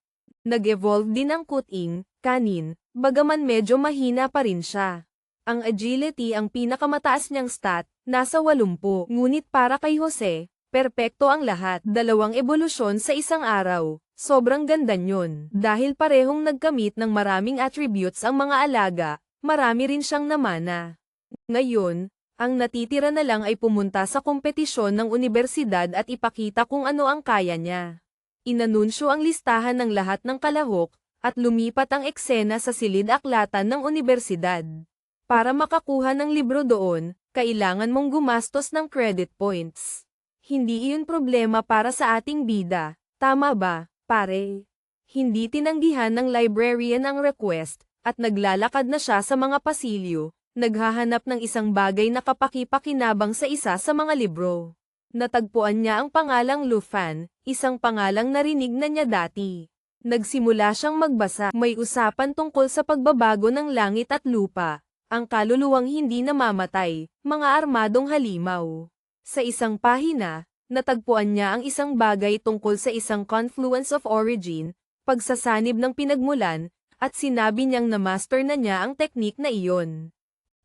Nag-evolve din ang kuting, kanin, bagaman medyo mahina pa rin siya. Ang agility ang pinakamataas niyang stat, nasa 80. Ngunit para kay Jose, perpekto ang lahat. 2 ebolusyon sa isang araw, sobrang ganda nyon. Dahil parehong nagkamit ng maraming attributes ang mga alaga, marami rin siyang namana. Ngayon, ang natitira na lang ay pumunta sa kompetisyon ng universidad at ipakita kung ano ang kaya niya. Inanunsyo ang listahan ng lahat ng kalahok, at lumipat ang eksena sa silid-aklatan ng universidad. Para makakuha ng libro doon, kailangan mong gumastos ng credit points. Hindi iyon problema para sa ating bida, tama ba, pare? Hindi tinanggihan ng librarian ang request, at naglalakad na siya sa mga pasilyo, naghahanap ng isang bagay na kapaki-pakinabang sa isa sa mga libro. Natagpuan niya ang pangalang Lufan, isang pangalang narinig na niya dati. Nagsimula siyang magbasa. May usapan tungkol sa pagbabago ng langit at lupa, ang kaluluwang hindi namamatay, mga armadong halimaw. Sa isang pahina, natagpuan niya ang isang bagay tungkol sa isang confluence of origin, pagsasanib ng pinagmulan, at sinabi niyang na-master na niya ang teknik na iyon.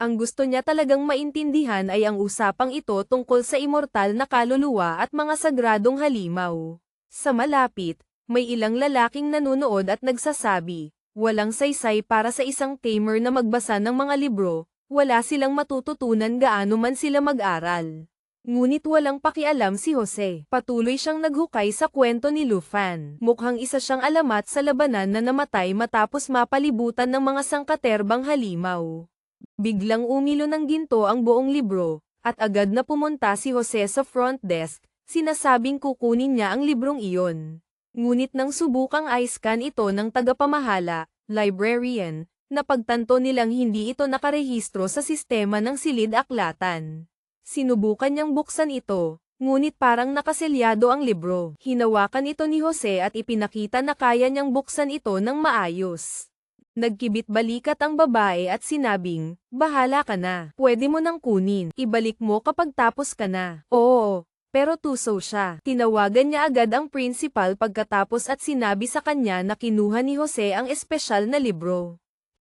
Ang gusto niya talagang maintindihan ay ang usapang ito tungkol sa immortal na kaluluwa at mga sagradong halimaw. Sa malapit, may ilang lalaking nanonood at nagsasabi, walang saysay para sa isang tamer na magbasa ng mga libro, wala silang matututunan gaano man sila mag-aral. Ngunit walang pakialam si Jose. Patuloy siyang naghukay sa kwento ni Lufan. Mukhang isa siyang alamat sa labanan na namatay matapos mapalibutan ng mga sangkaterbang halimaw. Biglang umilo ng ginto ang buong libro, at agad na pumunta si Jose sa front desk, sinasabing kukunin niya ang librong iyon. Ngunit nang subukang i-scan ito ng tagapamahala, librarian, napagtanto nilang hindi ito nakarehistro sa sistema ng silid-aklatan. Sinubukan niyang buksan ito, ngunit parang nakaselyado ang libro. Hinawakan ito ni Jose at ipinakita na kaya niyang buksan ito ng maayos. Nagkibit-balikat ang babae at sinabing, bahala ka na, pwede mo nang kunin, ibalik mo kapag tapos ka na. Oo, pero tuso siya. Tinawagan niya agad ang principal pagkatapos at sinabi sa kanya na kinuha ni Jose ang espesyal na libro.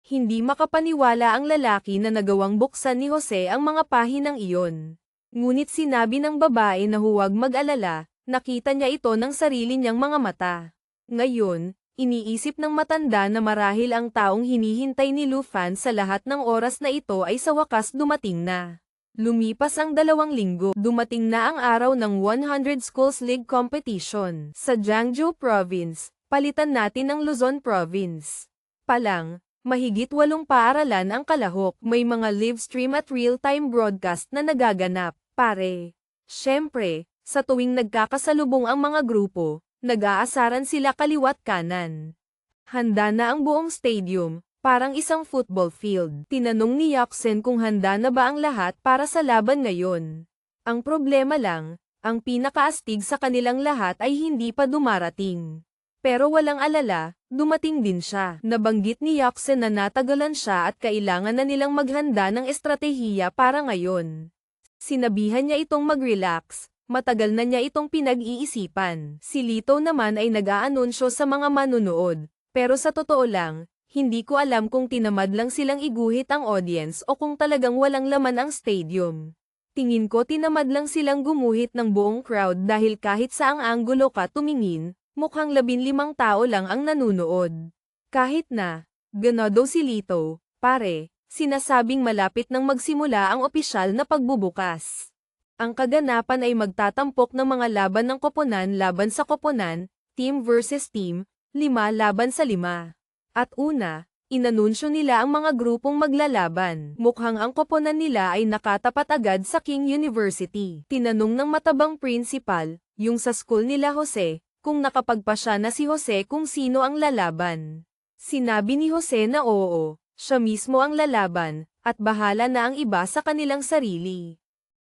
Hindi makapaniwala ang lalaki na nagawang buksan ni Jose ang mga pahinang iyon. Ngunit sinabi ng babae na huwag mag-alala, nakita niya ito ng sarili niyang mga mata. Ngayon, iniisip ng matanda na marahil ang taong hinihintay ni Lufan sa lahat ng oras na ito ay sa wakas dumating na. Lumipas ang 2 linggo, dumating na ang araw ng 100 Schools League Competition. Sa Jiangsu Province, palitan natin ang Luzon Province. Palang, mahigit 8 paaralan ang kalahok. May mga live stream at real-time broadcast na nagaganap, pare. Siyempre, sa tuwing nagkakasalubong ang mga grupo, nag-aasaran sila kaliwat kanan. Handa na ang buong stadium, parang isang football field. Tinanong ni Yaksen kung handa na ba ang lahat para sa laban ngayon. Ang problema lang, ang pinakaastig sa kanilang lahat ay hindi pa dumarating. Pero walang alala, dumating din siya. Nabanggit ni Yaksen na natagalan siya at kailangan na nilang maghanda ng estratehiya para ngayon. Sinabihan niya itong mag-relax, matagal na niya itong pinag-iisipan. Si Lito naman ay nag-aanunsyo sa mga manunood, pero sa totoo lang, hindi ko alam kung tinamad lang silang iguhit ang audience o kung talagang walang laman ang stadium. Tingin ko tinamad lang silang gumuhit ng buong crowd dahil kahit saang anggulo ka tumingin, mukhang 15 tao lang ang nanunood. Kahit na, ganado si Lito, pare, sinasabing malapit nang magsimula ang opisyal na pagbubukas. Ang kaganapan ay magtatampok ng mga laban ng koponan laban sa koponan, team versus team, 5 laban sa 5. At una, inanunsyo nila ang mga grupong maglalaban. Mukhang ang koponan nila ay nakatapat agad sa King University. Tinanong ng matabang principal, yung sa school nila Jose, kung nakapagpasya na si Jose kung sino ang lalaban. Sinabi ni Jose na oo, siya mismo ang lalaban, at bahala na ang iba sa kanilang sarili.